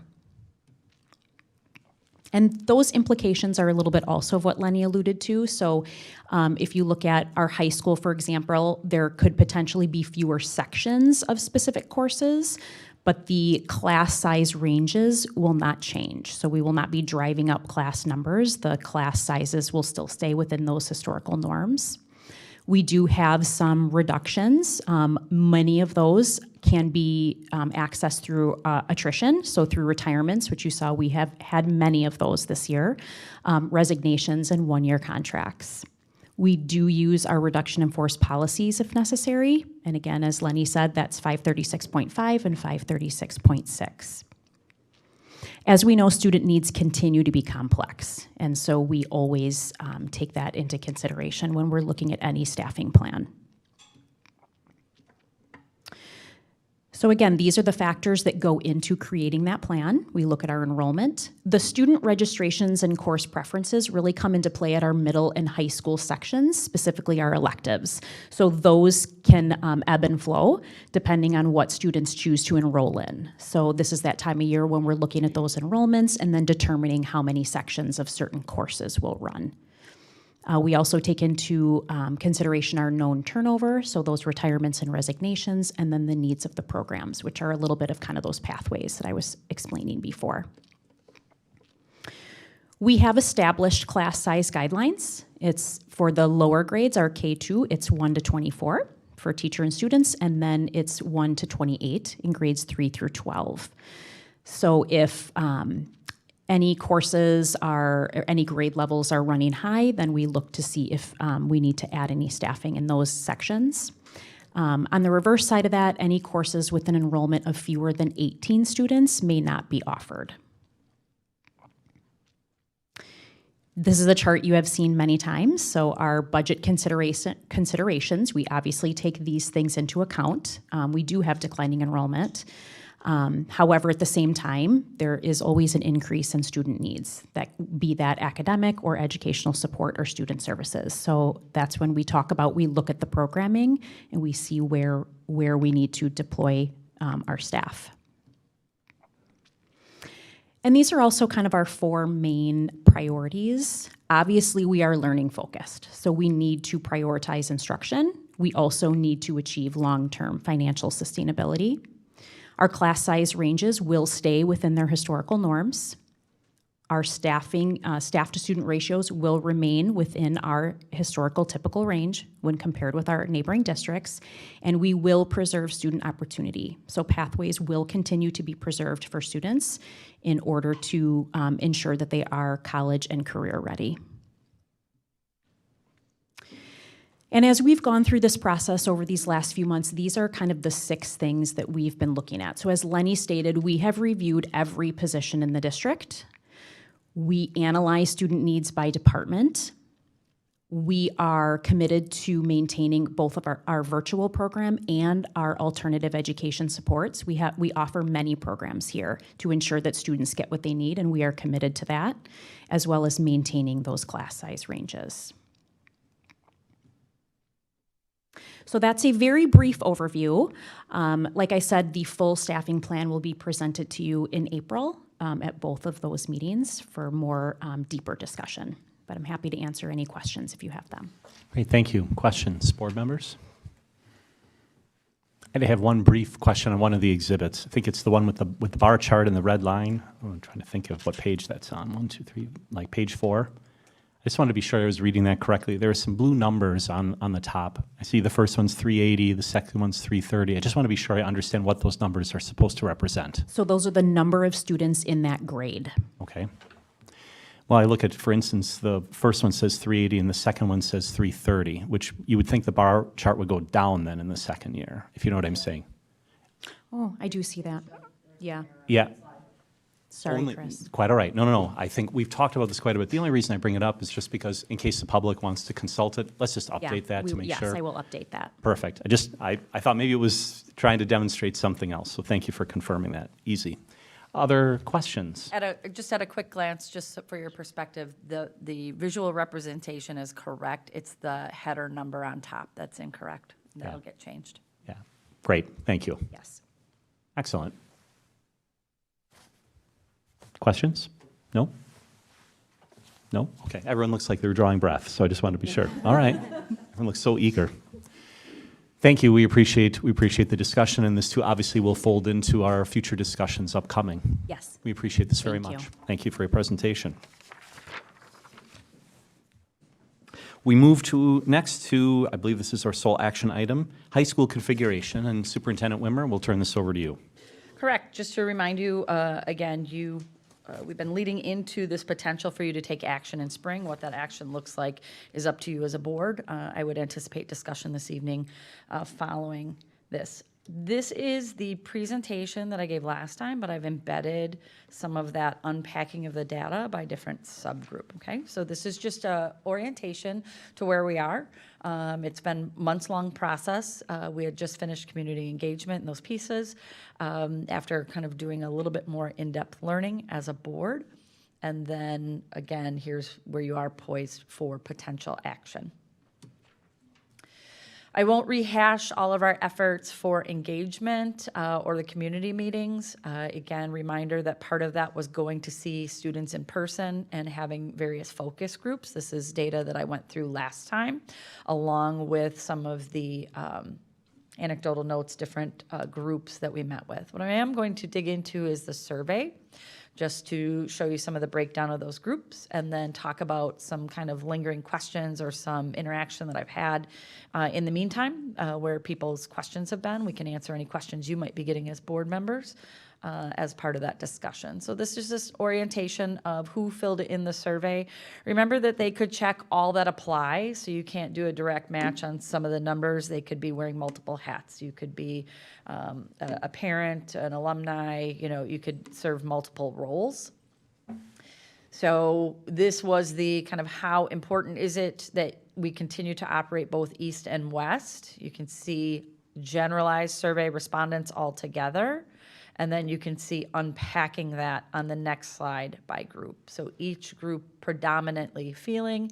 And those implications are a little bit also of what Lenny alluded to. So if you look at our high school, for example, there could potentially be fewer sections of specific courses, but the class size ranges will not change. So we will not be driving up class numbers. The class sizes will still stay within those historical norms. We do have some reductions. Many of those can be accessed through attrition, so through retirements, which you saw we have had many of those this year, resignations, and one-year contracts. We do use our reduction in force policies if necessary, and again, as Lenny said, that's 536.5 and 536.6. As we know, student needs continue to be complex, and so we always take that into consideration when we're looking at any staffing plan. So again, these are the factors that go into creating that plan. We look at our enrollment. The student registrations and course preferences really come into play at our middle and high school sections, specifically our electives. So those can ebb and flow depending on what students choose to enroll in. So this is that time of year when we're looking at those enrollments and then determining how many sections of certain courses will run. We also take into consideration our known turnover, so those retirements and resignations, and then the needs of the programs, which are a little bit of kind of those pathways that I was explaining before. We have established class size guidelines. It's for the lower grades, our K2, it's 1 to 24 for teacher and students, and then it's 1 to 28 in grades 3 through 12. So if any courses or any grade levels are running high, then we look to see if we need to add any staffing in those sections. On the reverse side of that, any courses with an enrollment of fewer than 18 students may not be offered. This is a chart you have seen many times. So our budget considerations, we obviously take these things into account. We do have declining enrollment. However, at the same time, there is always an increase in student needs, be that academic or educational support or student services. So that's when we talk about, we look at the programming and we see where we need to deploy our staff. And these are also kind of our 4 main priorities. Obviously, we are learning focused, so we need to prioritize instruction. We also need to achieve long-term financial sustainability. Our class size ranges will stay within their historical norms. Our staff to student ratios will remain within our historical typical range when compared with our neighboring districts, and we will preserve student opportunity. So pathways will continue to be preserved for students in order to ensure that they are college and career ready. And as we've gone through this process over these last few months, these are kind of the 6 things that we've been looking at. So as Lenny stated, we have reviewed every position in the district. We analyze student needs by department. We are committed to maintaining both of our virtual program and our alternative education supports. We offer many programs here to ensure that students get what they need, and we are committed to that, as well as maintaining those class size ranges. So that's a very brief overview. Like I said, the full staffing plan will be presented to you in April at both of those meetings for more deeper discussion. But I'm happy to answer any questions if you have them. Great, thank you. Questions, board members? I have one brief question on one of the exhibits. I think it's the one with the bar chart and the red line. I'm trying to think of what page that's on. 1, 2, 3, like page 4. I just wanted to be sure I was reading that correctly. There are some blue numbers on the top. I see the first one's 380, the second one's 330. I just want to be sure I understand what those numbers are supposed to represent. So those are the number of students in that grade. Okay. Well, I look at, for instance, the first one says 380 and the second one says 330, which you would think the bar chart would go down then in the second year, if you know what I'm saying. Oh, I do see that. Yeah. Yeah. Sorry, Chris. Quite all right. No. I think we've talked about this quite a bit. The only reason I bring it up is just because in case the public wants to consult it, let's just update that to make sure. Yes, I will update that. Perfect. I thought maybe it was trying to demonstrate something else, so thank you for confirming that. Easy. Other questions? Just at a quick glance, just for your perspective, the visual representation is correct. It's the header number on top that's incorrect. That'll get changed. Yeah. Great. Thank you. Yes. Excellent. Questions? No? No? Okay. Everyone looks like they were drawing breath, so I just wanted to be sure. All right. Everyone looks so eager. Thank you. We appreciate the discussion, and this too obviously will fold into our future discussions upcoming. Yes. We appreciate this very Thank much. you. Thank you for your presentation. We move next to, I believe this is our sole action item, high school configuration, and Superintendent Wimmer, we'll turn this over to you. Correct. Just to remind you, again, we've been leading into this potential for you to take action in spring. What that action looks like is up to you as a board. I would anticipate discussion this evening following this. This is the presentation that I gave last time, but I've embedded some of that unpacking of the data by different subgroup, okay? So this is just a orientation to where we are. It's been months-long process. We had just finished community engagement and those pieces after kind of doing a little bit more in-depth learning as a board. And then, again, here's where you are poised for potential action. I won't rehash all of our efforts for engagement or the community meetings. Again, reminder that part of that was going to see students in person and having various focus groups. This is data that I went through last time, along with some of the anecdotal notes, different groups that we met with. What I am going to dig into is the survey, just to show you some of the breakdown of those groups, and then talk about some kind of lingering questions or some interaction that I've had in the meantime, where people's questions have been. We can answer any questions you might be getting as board members as part of that discussion. So this is just orientation of who filled in the survey. Remember that they could check all that apply, so you can't do a direct match on some of the numbers. They could be wearing multiple hats. You could be a parent, an alumni, you could serve multiple roles. So this was the kind of how important is it that we continue to operate both east and west. You can see generalized survey respondents all together. And then you can see unpacking that on the next slide by group. So each group predominantly feeling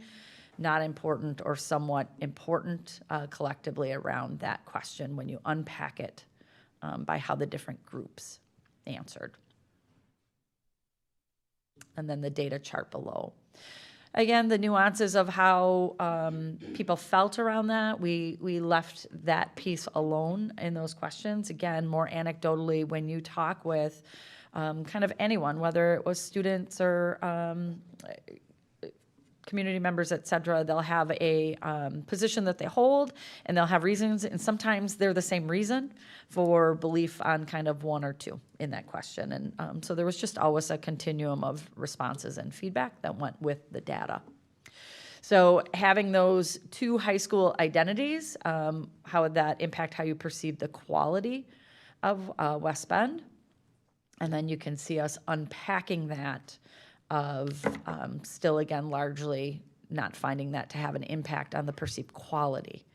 not important or somewhat important collectively around that question when you unpack it by how the different groups answered. And then the data chart below. Again, the nuances of how people felt around that, we left that piece alone in those questions. Again, more anecdotally, when you talk with kind of anyone, whether it was students or community members, et cetera, they'll have a position that they hold, and they'll have reasons, and sometimes they're the same reason for belief on kind of one or two in that question. And so there was just always a continuum of responses and feedback that went with the data. So having those two high school identities, how would that impact how you perceive the quality of West Bend? And then you can see us unpacking that of still, again, largely not finding that to have an impact on the perceived quality.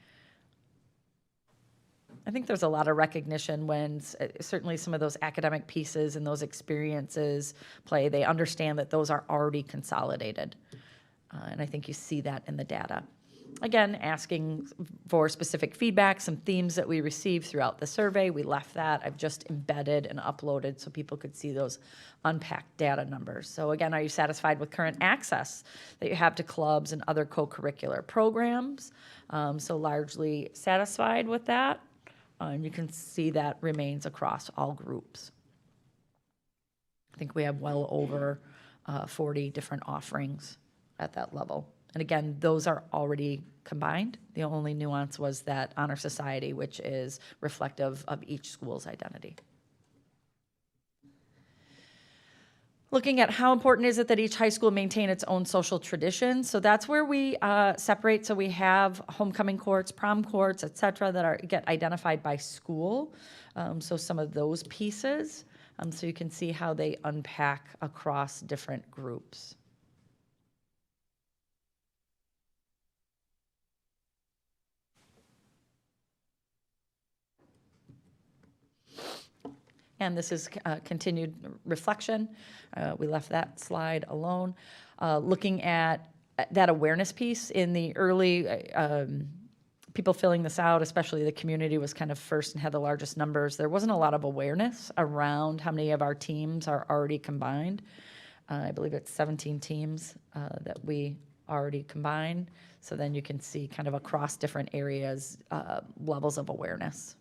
I think there's a lot of recognition when certainly some of those academic pieces and those experiences play. They understand that those are already consolidated. And I think you see that in the data. Again, asking for specific feedback, some themes that we received throughout the survey. We left that. I've just embedded and uploaded so people could see those unpacked data numbers. So again, are you satisfied with current access that you have to clubs and other co-curricular programs? So largely satisfied with that. You can see that remains across all groups. I think we have well over 40 different offerings at that level. And again, those are already combined. The only nuance was that honor society, which is reflective of each school's identity. Looking at how important is it that each high school maintain its own social traditions. So that's where we separate. So we have homecoming courts, prom courts, et cetera, that get identified by school. So some of those pieces. So you can see how they unpack across different groups. And this is continued reflection. We left that slide alone. Looking at that awareness piece in the early, people filling this out, especially the community was kind of first and had the largest numbers. There wasn't a lot of awareness around how many of our teams are already combined. I believe it's 17 teams that we already combined. So then you can see kind of across different areas, levels of awareness.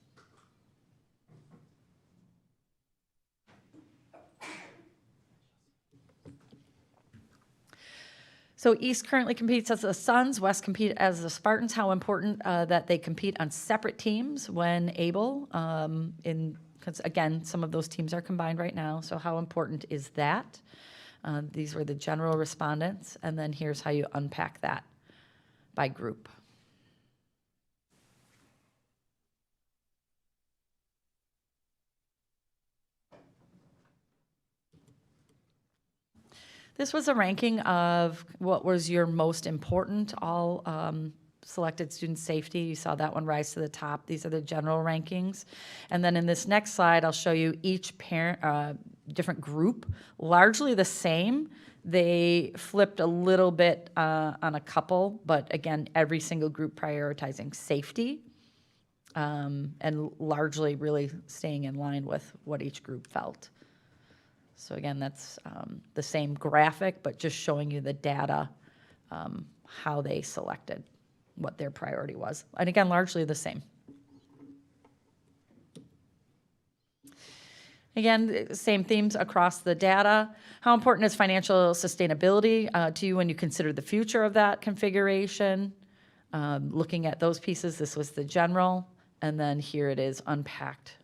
So East currently competes as the Suns, West compete as the Spartans. How important that they compete on separate teams when able, because again, some of those teams are combined right now, so how important is that? These were the general respondents, and then here's how you unpack that by group. This was a ranking of what was your most important, all selected student safety. You saw that one rise to the top. These are the general rankings. And then in this next slide, I'll show you each parent, different group, largely the same. They flipped a little bit on a couple, but again, every single group prioritizing safety and largely really staying in line with what each group felt. So again, that's the same graphic, but just showing you the data, how they selected, what their priority was. And again, largely the same. Again, same themes across the data. How important is financial sustainability to you when you consider the future of that configuration? Looking at those pieces, this was the general, and then here it is unpacked.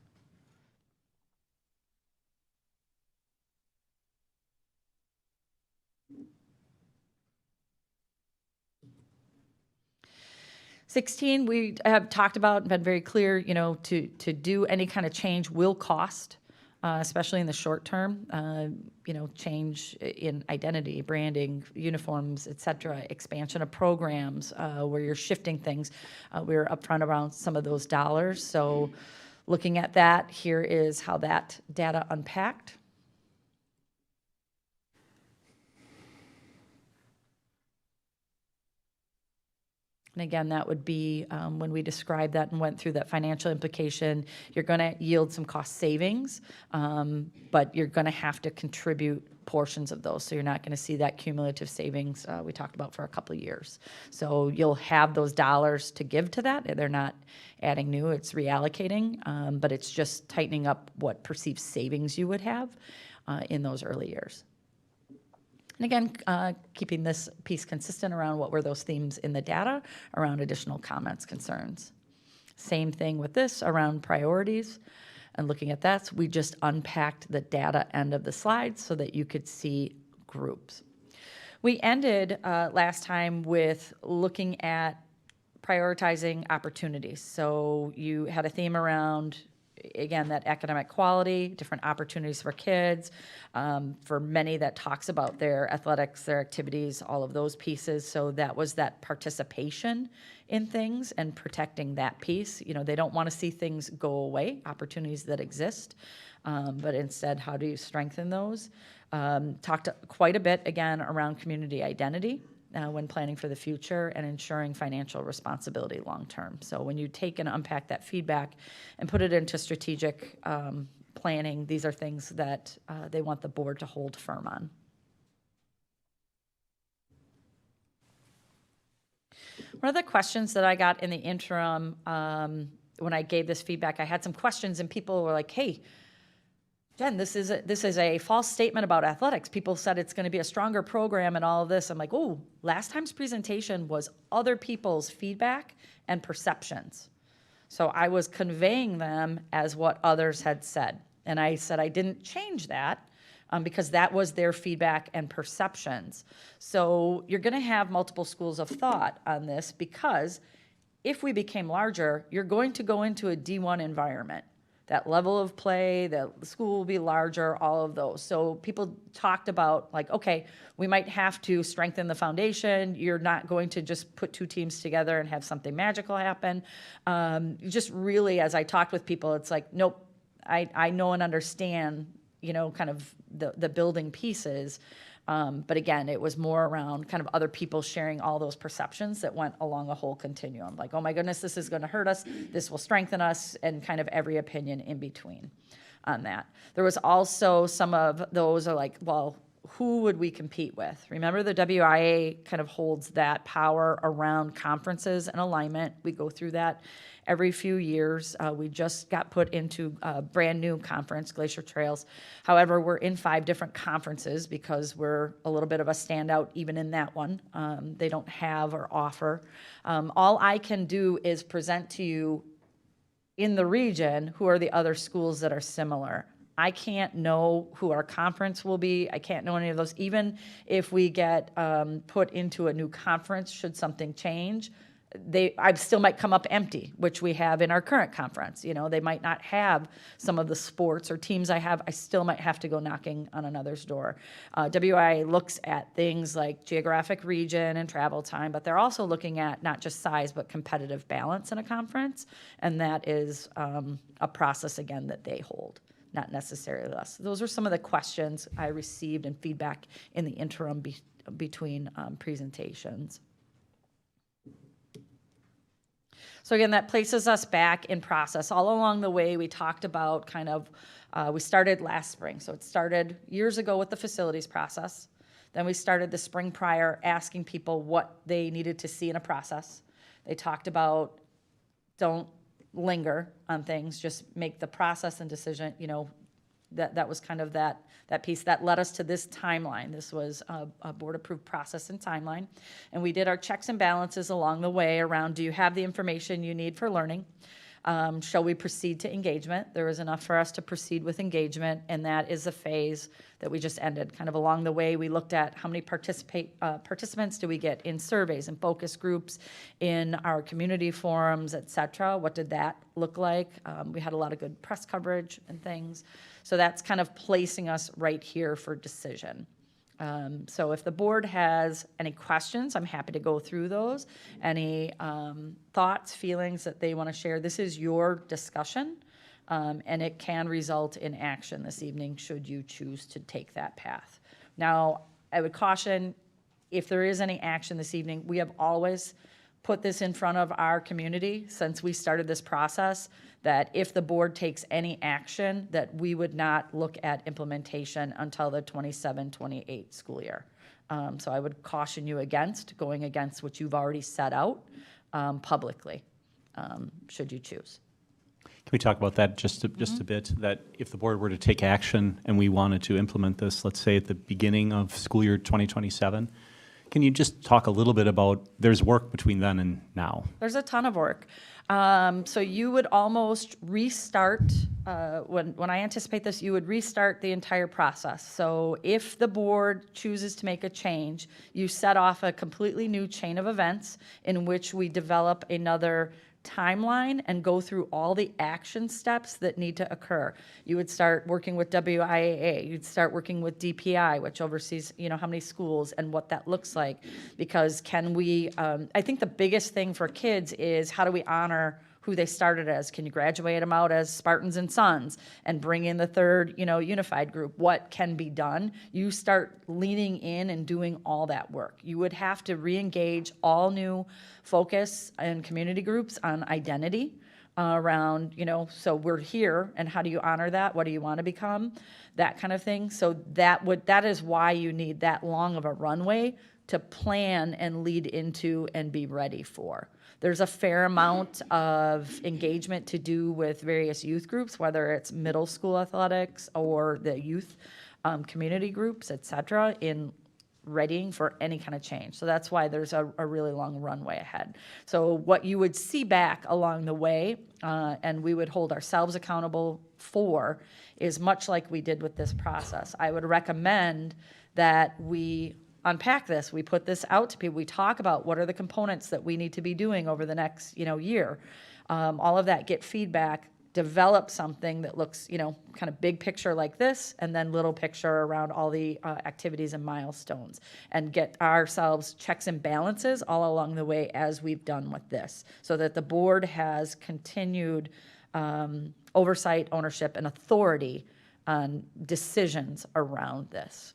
'16, we have talked about and been very clear, you know, to do any kind of change will cost, especially in the short term. You know, change in identity, branding, uniforms, et cetera, expansion of programs where you're shifting things. We were upfront around some of those dollars. So looking at that, here is how that data unpacked. And again, that would be when we described that and went through that financial implication, you're going to yield some cost savings, but you're going to have to contribute portions of those. So you're not going to see that cumulative savings we talked about for a couple of years. So you'll have those dollars to give to that. They're not adding new, it's reallocating, but it's just tightening up what perceived savings you would have in those early years. And again, keeping this piece consistent around what were those themes in the data around additional comments, concerns. Same thing with this around priorities. And looking at that, we just unpacked the data end of the slide so that you could see groups. We ended last time with looking at prioritizing opportunities. So you had a theme around, again, that academic quality, different opportunities for kids, for many that talks about their athletics, their activities, all of those pieces. So that was that participation in things and protecting that piece. You know, they don't want to see things go away, opportunities that exist, but instead, how do you strengthen those? Talked quite a bit, again, around community identity. When planning for the future and ensuring financial responsibility long-term. So when you take and unpack that feedback and put it into strategic planning, these are things that they want the board to hold firm on. One of the questions that I got in the interim when I gave this feedback, I had some questions and people were like, hey, Jen, this is a false statement about athletics. People said it's going to be a stronger program and all of this. I'm like, oh, last time's presentation was other people's feedback and perceptions. So I was conveying them as what others had said. And I said I didn't change that because that was their feedback and perceptions. So you're going to have multiple schools of thought on this because if we became larger, you're going to go into a D1 environment. That level of play, the school will be larger, all of those. So people talked about like, okay, we might have to strengthen the foundation. You're not going to just put two teams together and have something magical happen. Just really, as I talked with people, it's like, nope, I know and understand, you know, kind of the building pieces. But again, it was more around kind of other people sharing all those perceptions that went along a whole continuum. Like, oh my goodness, this is going to hurt us. This will strengthen us, and kind of every opinion in between on that. There was also some of those are like, well, who would we compete with? Remember, the WIA kind of holds that power around conferences and alignment. We go through that every few years. We just got put into a brand-new conference, Glacier Trails. However, we're in 5 different conferences because we're a little bit of a standout even in that one. They don't have or offer. All I can do is present to you in the region who are the other schools that are similar. I can't know who our conference will be. I can't know any of those. Even if we get put into a new conference, should something change, I still might come up empty, which we have in our current conference. You know, they might not have some of the sports or teams I have. I still might have to go knocking on another's door. WIA looks at things like geographic region and travel time, but they're also looking at not just size, but competitive balance in a conference. And that is a process, again, that they hold, not necessarily us. Those are some of the questions I received and feedback in the interim between presentations. So again, that places us back in process. All along the way, we talked about kind of, we started last spring. So it started years ago with the facilities process. Then we started the spring prior asking people what they needed to see in a process. They talked about don't linger on things, just make the process and decision, you know, that was kind of that piece that led us to this timeline. This was a board-approved process and timeline. And we did our checks and balances along the way around, do you have the information you need for learning? Shall we proceed to engagement? There was enough for us to proceed with engagement, and that is a phase that we just ended. Kind of along the way, we looked at how many participants do we get in surveys and focus groups, in our community forums, et cetera. What did that look like? We had a lot of good press coverage and things. So that's kind of placing us right here for decision. So if the board has any questions, I'm happy to go through those. Any thoughts, feelings that they want to share, this is your discussion, and it can result in action this evening should you choose to take that path. Now, I would caution, if there is any action this evening, we have always put this in front of our community since we started this process, that if the board takes any action, that we would not look at implementation until the 27-28 school year. So I would caution you against going against what you've already set out publicly, should you choose. Can we talk about that just a bit? That if the board were to take action and we wanted to implement this, let's say at the beginning of school year 2027, can you just talk a little bit about, there's work between then and now? There's a ton of work. So you would almost restart, when I anticipate this, you would restart the entire process. So if the board chooses to make a change, you set off a completely new chain of events in which we develop another timeline and go through all the action steps that need to occur. You would start working with WIAA, you'd start working with DPI, which oversees, you know, how many schools and what that looks like. Because can we, I think the biggest thing for kids is how do we honor who they started as? Can you graduate them out as Spartans and Sons and bring in the third, you know, unified group? What can be done? You start leaning in and doing all that work. You would have to re-engage all new focus and community groups on identity around, you know, so we're here and how do you honor that? What do you want to become? That kind of thing. So that is why you need that long of a runway to plan and lead into and be ready for. There's a fair amount of engagement to do with various youth groups, whether it's middle school athletics or the youth community groups, et cetera, in readying for any kind of change. So that's why there's a really long runway ahead. So what you would see back along the way, and we would hold ourselves accountable for, is much like we did with this process. I would recommend that we unpack this, we put this out to people, we talk about what are the components that we need to be doing over the next, you know, year. All of that, get feedback, develop something that looks, you know, kind of big picture like this, and then little picture around all the activities and milestones, and get ourselves checks and balances all along the way as we've done with this, so that the board has continued oversight, ownership, and authority on decisions around this.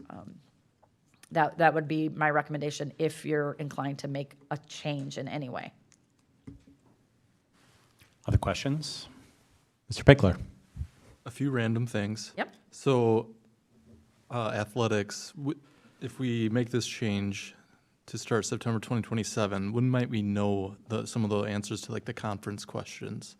That would be my recommendation if you're inclined to make a change in any way. Other questions? Mr. Pickler. A few random things. Yep. So athletics, if we make this change to start September 2027, when might we know some of the answers to like the conference questions?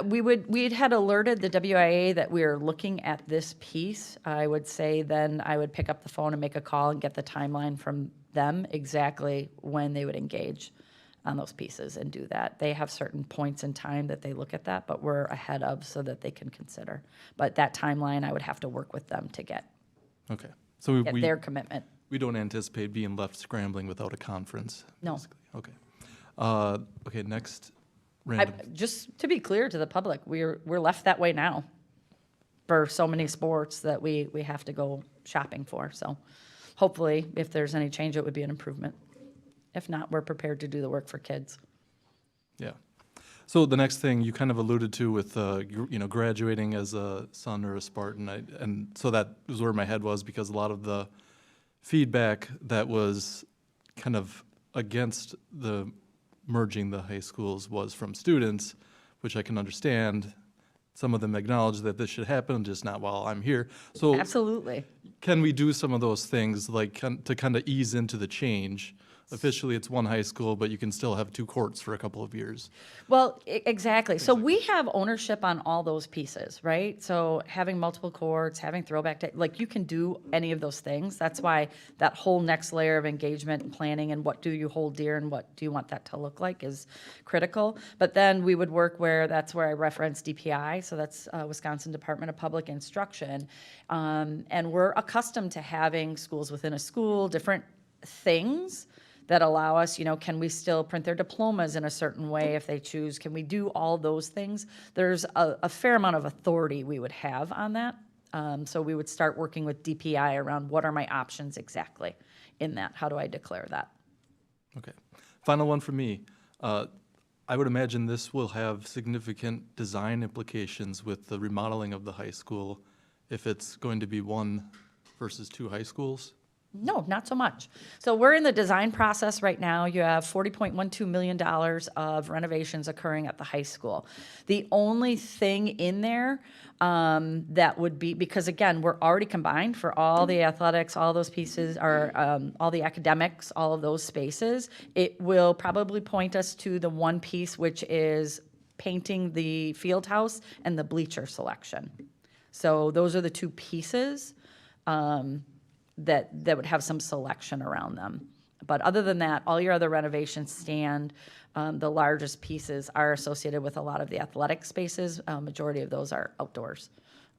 We'd had alerted the WIA that we were looking at this piece. I would say then I would pick up the phone and make a call and get the timeline from them exactly when they would engage on those pieces and do that. They have certain points in time that they look at that, but we're ahead of so that they can consider. But that timeline, I would have to work with them to get Okay. So their commitment. we don't anticipate being left scrambling without a conference? No. Basically. Okay. Okay, next random. Just to be clear to the public, we're left that way now for so many sports that we have to go shopping for. So hopefully, if there's any change, it would be an improvement. If not, we're prepared to do the work for kids. Yeah. So the next thing you kind of alluded to with, graduating as a son or a Spartan, and so that was where my head was, because a lot of the feedback that was kind of against the merging the high schools was from students, which I can understand. Some of them acknowledge that this should happen, just not while I'm here. So Absolutely. can we do some of those things like to kind of ease into the change? Officially, it's one high school, but you can still have two courts for a couple of years. Well, exactly. So we have ownership on all those pieces, right? So having multiple courts, having throwback, like you can do any of those things. That's why that whole next layer of engagement and planning and what do you hold dear and what do you want that to look like is critical. But then we would work that's where I reference DPI, so that's Wisconsin Department of Public Instruction. And we're accustomed to having schools within a school, different things that allow us, can we still print their diplomas in a certain way if they choose? Can we do all those things? There's a fair amount of authority we would have on that. So we would start working with DPI around what are my options exactly in that? How do I declare that? Okay. Final one for me. I would imagine this will have significant design implications with the remodeling of the high school if it's going to be one versus two high schools. No, not so much. So we're in the design process right now. You have $40.12 million of renovations occurring at the high school. The only thing in there that would be, because again, we're already combined for all the athletics, all those pieces, or all the academics, all of those spaces. It will probably point us to the one piece, which is painting the field house and the bleacher selection. So those are the two pieces. That would have some selection around them. But other than that, all your other renovations stand. The largest pieces are associated with a lot of the athletic spaces. Majority of those are outdoors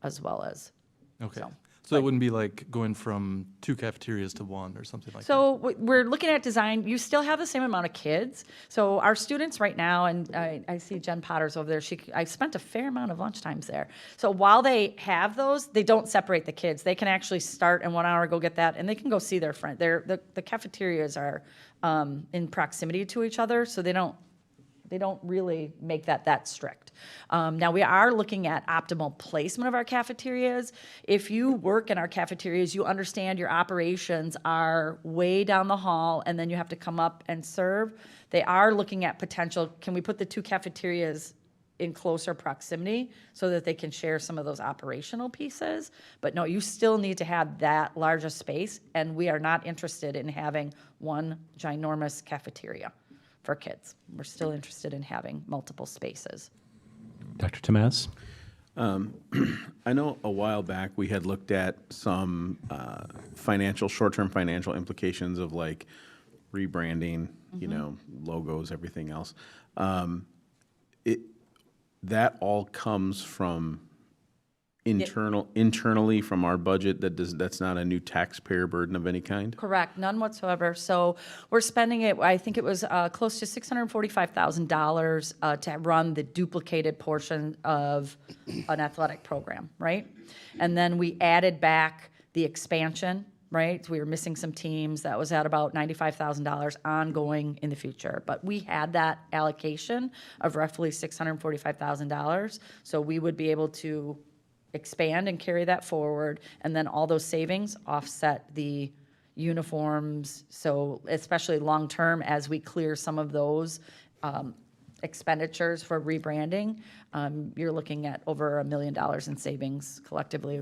as well as. Okay. So it wouldn't be like going from two cafeterias to one or something like that? So we're looking at design. You still have the same amount of kids. So our students right now, and I see Jen Potter's over there. I spent a fair amount of lunchtimes there. So while they have those, they don't separate the kids. They can actually start in 1 hour, go get that, and they can go see their friend. The cafeterias are in proximity to each other, so they don't really make that strict. Now, we are looking at optimal placement of our cafeterias. If you work in our cafeterias, you understand your operations are way down the hall, and then you have to come up and serve. They are looking at potential, can we put the two cafeterias in closer proximity so that they can share some of those operational pieces? But no, you still need to have that larger space, and we are not interested in having one ginormous cafeteria for kids. We're still interested in having multiple spaces. Dr. Tamaz? I know a while back we had looked at some short-term financial implications of like rebranding, logos, everything else. That all comes from internally from our budget. That's not a new taxpayer burden of any kind? Correct, none whatsoever. So we're spending it, I think it was close to $645,000 to run the duplicated portion of an athletic program, right? And then we added back the expansion, right? We were missing some teams. That was at about $95,000 ongoing in the future. But we had that allocation of roughly $645,000. So we would be able to expand and carry that forward, and then all those savings offset the uniforms. So especially long-term, as we clear some of those expenditures for rebranding, you're looking at over $1 million in savings collectively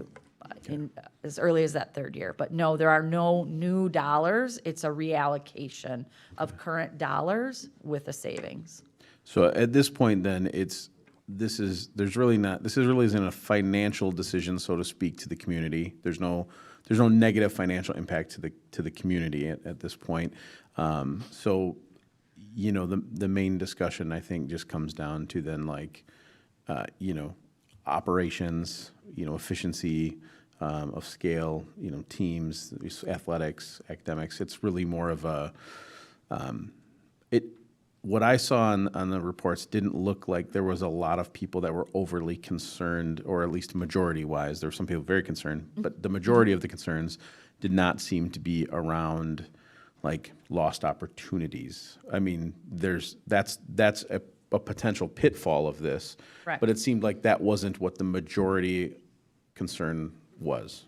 as early as that third year. But no, there are no new dollars. It's a reallocation of current dollars with a savings. So at this point, then, this really isn't a financial decision, so to speak, to the community. There's no negative financial impact to the community at this point. So, you know, the main discussion, I think, just comes down to then, like, you know, operations, you know, efficiency of scale, you know, teams, athletics, academics. It's really more of a what I saw on the reports didn't look like there was a lot of people that were overly concerned, or at least majority-wise. There were some people very concerned, but the majority of the concerns did not seem to be around, like, lost opportunities. I mean, that's a potential pitfall of this. Correct. But it seemed like that wasn't what the majority concern was.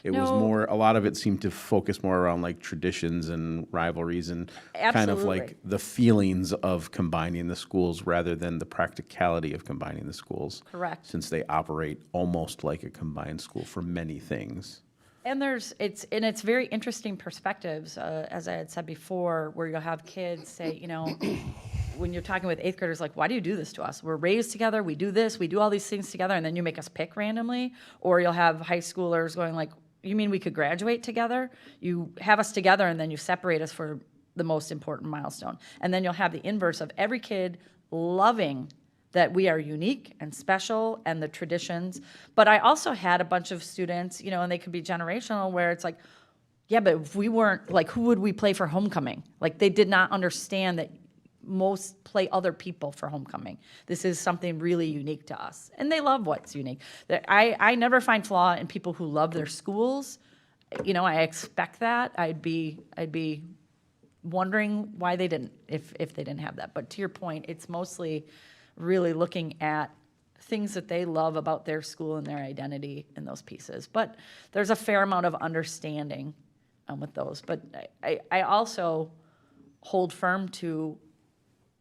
It was No. more, a lot of it seemed to focus more around, like, traditions and rivalries and kind of Absolutely. like the feelings of combining the schools rather than the practicality of combining the schools. Correct. Since they operate almost like a combined school for many things. And it's very interesting perspectives, as I had said before, where you'll have kids say, you know, when you're talking with eighth graders, like, why do you do this to us? We're raised together, we do this, we do all these things together, and then you make us pick randomly. Or you'll have high schoolers going like, you mean we could graduate together? You have us together and then you separate us for the most important milestone. And then you'll have the inverse of every kid loving that we are unique and special and the traditions. But I also had a bunch of students, you know, and they could be generational, where it's like, yeah, but if we weren't, like, who would we play for homecoming? Like, they did not understand that most play other people for homecoming. This is something really unique to us. And they love what's unique. I never find flaw in people who love their schools. You know, I expect that. I'd be wondering why they didn't, if they didn't have that. But to your point, it's mostly really looking at things that they love about their school and their identity in those pieces. But there's a fair amount of understanding with those. But I also hold firm to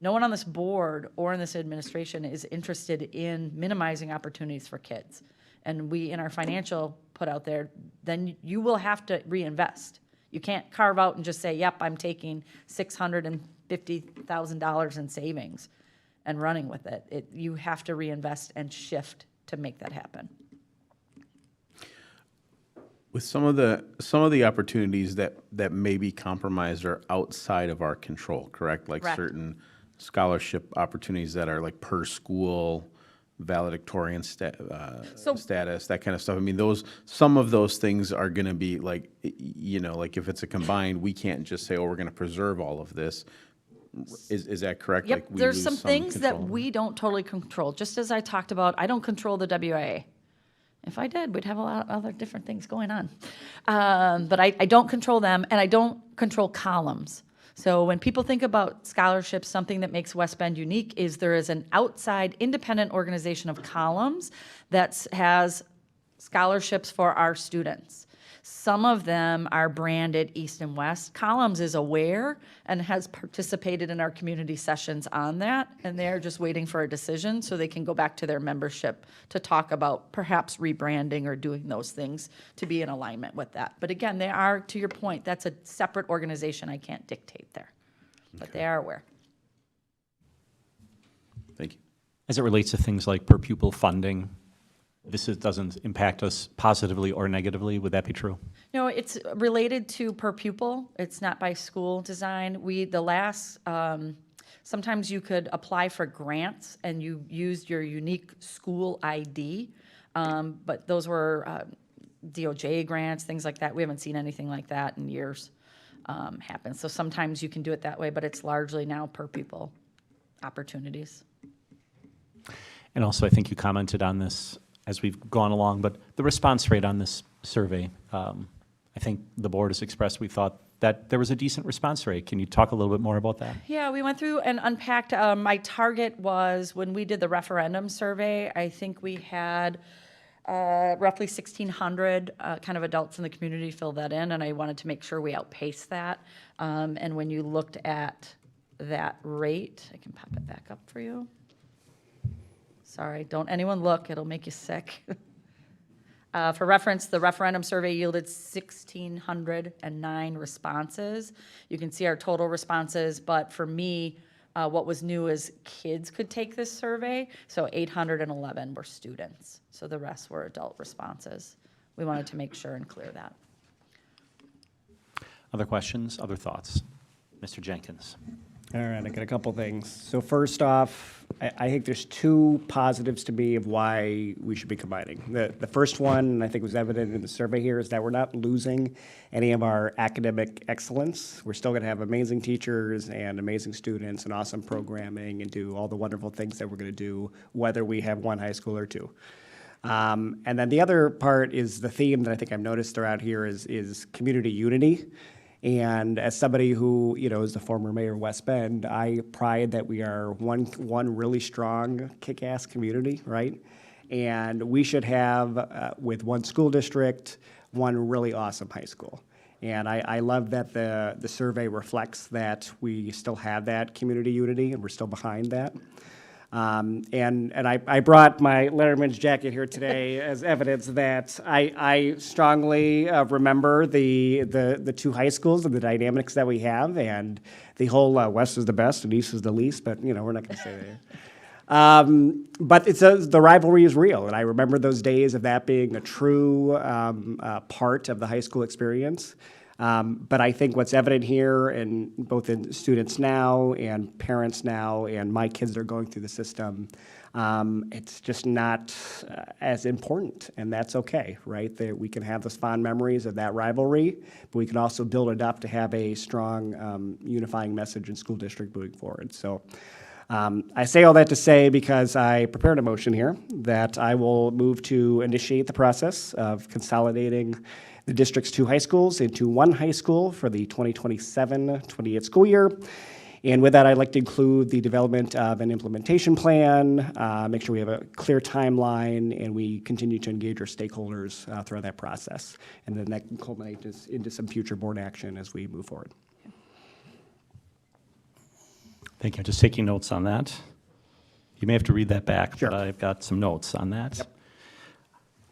no one on this board or in this administration is interested in minimizing opportunities for kids. And we, in our financial put out there, then you will have to reinvest. You can't carve out and just say, yep, I'm taking $650,000 in savings and running with it. You have to reinvest and shift to make that happen. With some of the opportunities that may be compromised are outside of our control, correct? Like Correct. certain scholarship opportunities that are like per school, valedictorian status, that kind of stuff. I mean, some of those things are going to be like, you know, like if it's a combined, we can't just say, oh, we're going to preserve all of this. Is that correct? Yep, Like we there's lose some things that control? we don't totally control. Just as I talked about, I don't control the WIA. If I did, we'd have a lot of other different things going on. But I don't control them, and I don't control columns. So when people think about scholarships, something that makes West Bend unique is there is an outside independent organization of columns that has scholarships for our students. Some of them are branded East and West. Columns is aware and has participated in our community sessions on that, and they're just waiting for a decision so they can go back to their membership to talk about perhaps rebranding or doing those things to be in alignment with that. But again, they are, to your point, that's a separate organization. I can't dictate there, but they are aware. Thank you. As it relates to things like per pupil funding, doesn't impact us positively or negatively. Would that be true? No, it's related to per pupil. It's not by school design. Sometimes you could apply for grants and you used your unique school ID, but those were DOJ grants, things like that. We haven't seen anything like that in years happen. So sometimes you can do it that way, but it's largely now per pupil opportunities. And also, I think you commented on this as we've gone along, but the response rate on this survey, I think the board has expressed we thought that there was a decent response rate. Can you talk a little bit more about that? Yeah, we went through and unpacked. My target was when we did the referendum survey, I think we had roughly 1,600 kind of adults in the community fill that in, and I wanted to make sure we outpaced that. And when you looked at that rate, I can pop it back up for you. Sorry, don't anyone look, it'll make you sick. For reference, the referendum survey yielded 1,609 responses. You can see our total responses, but for me, what was new is kids could take this survey, so 811 were students. So the rest were adult responses. We wanted to make sure and clear that. Other questions, other thoughts? Mr. Jenkins. All right, I got a couple things. So first off, I think there's two positives to me of why we should be combining. The first one, and I think was evident in the survey here, is that we're not losing any of our academic excellence. We're still going to have amazing teachers and amazing students and awesome programming and do all the wonderful things that we're going to do, whether we have one high school or two. And then the other part is the theme that I think I've noticed throughout here is community unity. And as somebody who, is the former mayor of West Bend, I pride that we are one really strong, kick-ass community, right? And we should have, with one school district, one really awesome high school. And I love that the survey reflects that we still have that community unity, and we're still behind that. And I brought my Letterman's jacket here today as evidence that I strongly remember the two high schools and the dynamics that we have, and the whole West is the best and East is the least, but we're not going to say that. But the rivalry is real, and I remember those days of that being a true part of the high school experience. But I think what's evident here, and both in students now and parents now, and my kids that are going through the system, it's just not as important, and that's okay, right? That we can have those fond memories of that rivalry, but we can also build it up to have a strong unifying message in school district moving forward. So I say all that to say because I prepared a motion here that I will move to initiate the process of consolidating the district's two high schools into one high school for the 2027-28 school year. And with that, I'd like to include the development of an implementation plan, make sure we have a clear timeline, and we continue to engage our stakeholders throughout that process. And then that can culminate into some future board action as we move forward. Thank you. Just taking notes on that. You may have to read that back, Sure. but I've got some notes on that. Yep.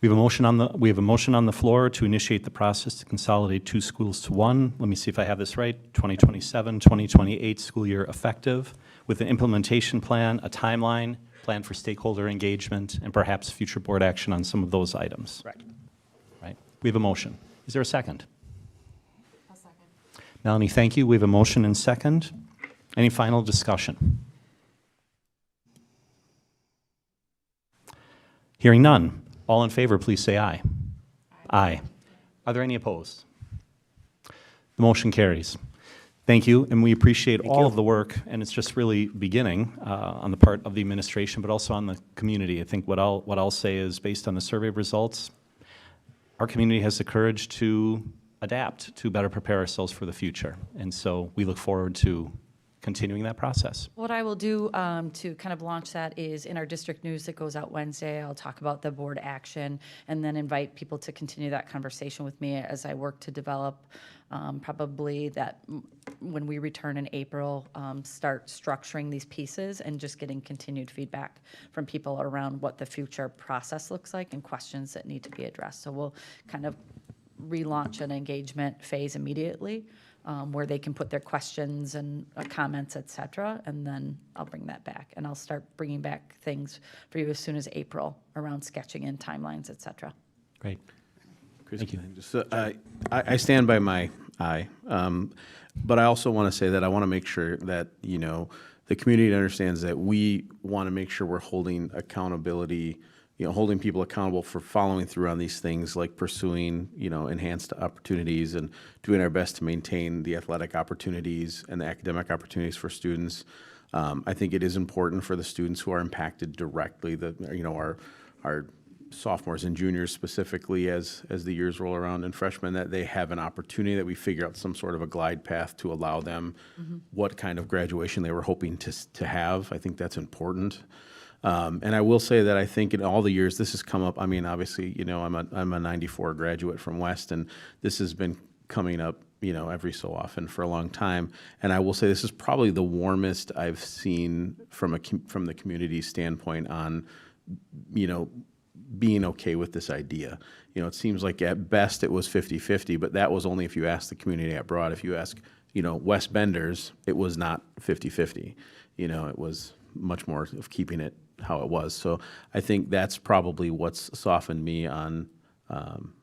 We have a motion on the floor to initiate the process to consolidate two schools to one. Let me see if I have this right. 2027, 2028 school year effective, with an implementation plan, a timeline, plan for stakeholder engagement, and perhaps future board action on some of those items. Correct. Right. We have a motion. Is there a second? A second. Melanie, thank you. We have a motion and second. Any final discussion? Hearing none. All in favor, please say aye. Aye. Are there any opposed? The motion carries. Thank you, and we appreciate all of the work, and it's just really beginning on the part of the administration, but also on the community. I think what I'll say is, based on the survey results, our community has the courage to adapt, to better prepare ourselves for the future, and so we look forward to continuing that process. What I will do to kind of launch that is in our district news that goes out Wednesday, I'll talk about the board action and then invite people to continue that conversation with me as I work to develop probably that when we return in April, start structuring these pieces and just getting continued feedback from people around what the future process looks like and questions that need to be addressed. So we'll kind of relaunch an engagement phase immediately. Where they can put their questions and comments, et cetera, and then I'll bring that back. And I'll start bringing back things for you as soon as April around sketching in timelines, et cetera. Great. Thank you. Just, I stand by my aye, but I also want to say that I want to make sure that, the community understands that we want to make sure we're holding accountability, holding people accountable for following through on these things, like pursuing, enhanced opportunities and doing our best to maintain the athletic opportunities and the academic opportunities for students. I think it is important for the students who are impacted directly, our sophomores and juniors specifically as the years roll around, and freshmen, that they have an opportunity, that we figure out some sort of a glide path to allow them what kind of graduation they were hoping to have. I think that's important. And I will say that I think in all the years this has come up, I mean, obviously, I'm a 94 graduate from West, and this has been coming up, every so often for a long time. And I will say this is probably the warmest I've seen from the community standpoint on, being okay with this idea. You know, it seems like at best it was 50-50, but that was only if you asked the community at broad. If you ask, you know, West Benders, it was not 50-50. You know, it was much more of keeping it how it was. So I think that's probably what's softened me on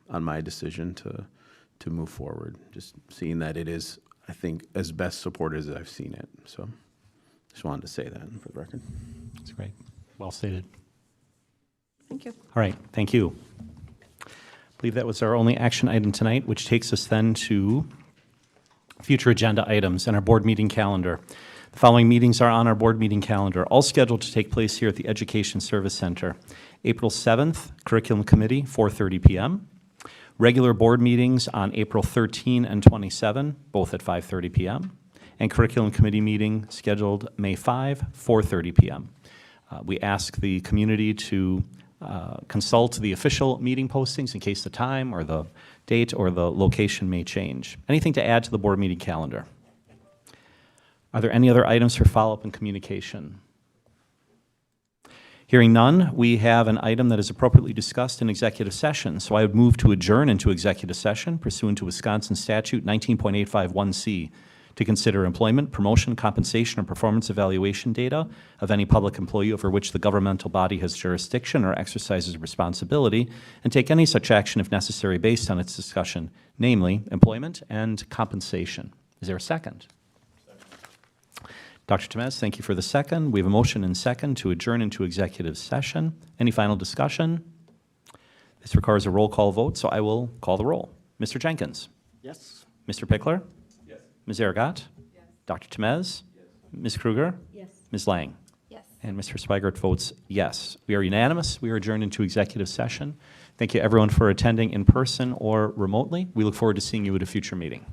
my decision to move forward. Just seeing that it is, I think, as best supported as I've seen it. So just wanted to say that for the record. That's great. Well stated. Thank you. All right, thank you. I believe that was our only action item tonight, which takes us then to future agenda items and our board meeting calendar. The following meetings are on our board meeting calendar, all scheduled to take place here at the Education Service Center. April 7th, Curriculum Committee, 4:30 p.m. Regular board meetings on April 13 and 27, both at 5:30 p.m. And Curriculum Committee meeting scheduled May 5, 4:30 p.m. We ask the community to consult the official meeting postings in case the time or the date or the location may change. Anything to add to the board meeting calendar? Are there any other items for follow-up and communication? Hearing none, we have an item that is appropriately discussed in executive session. So I would move to adjourn into executive session pursuant to Wisconsin Statute 19.851C to consider employment, promotion, compensation, or performance evaluation data of any public employee over which the governmental body has jurisdiction or exercises responsibility, and take any such action if necessary based on its discussion, namely employment and compensation. Is there a second? Dr. Temez, thank you for the second. We have a motion and second to adjourn into executive session. Any final discussion? This requires a roll call vote, so I will call the roll. Mr. Jenkins? Yes. Mr. Pickler? Yes. Ms. Aragot? Yes. Dr. Temez? Yes. Ms. Kruger? Yes. Ms. Lang? Yes. And Mr. Swigert votes yes. We are unanimous. We are adjourned into executive session. Thank you, everyone, for attending in person or remotely. We look forward to seeing you at a future meeting.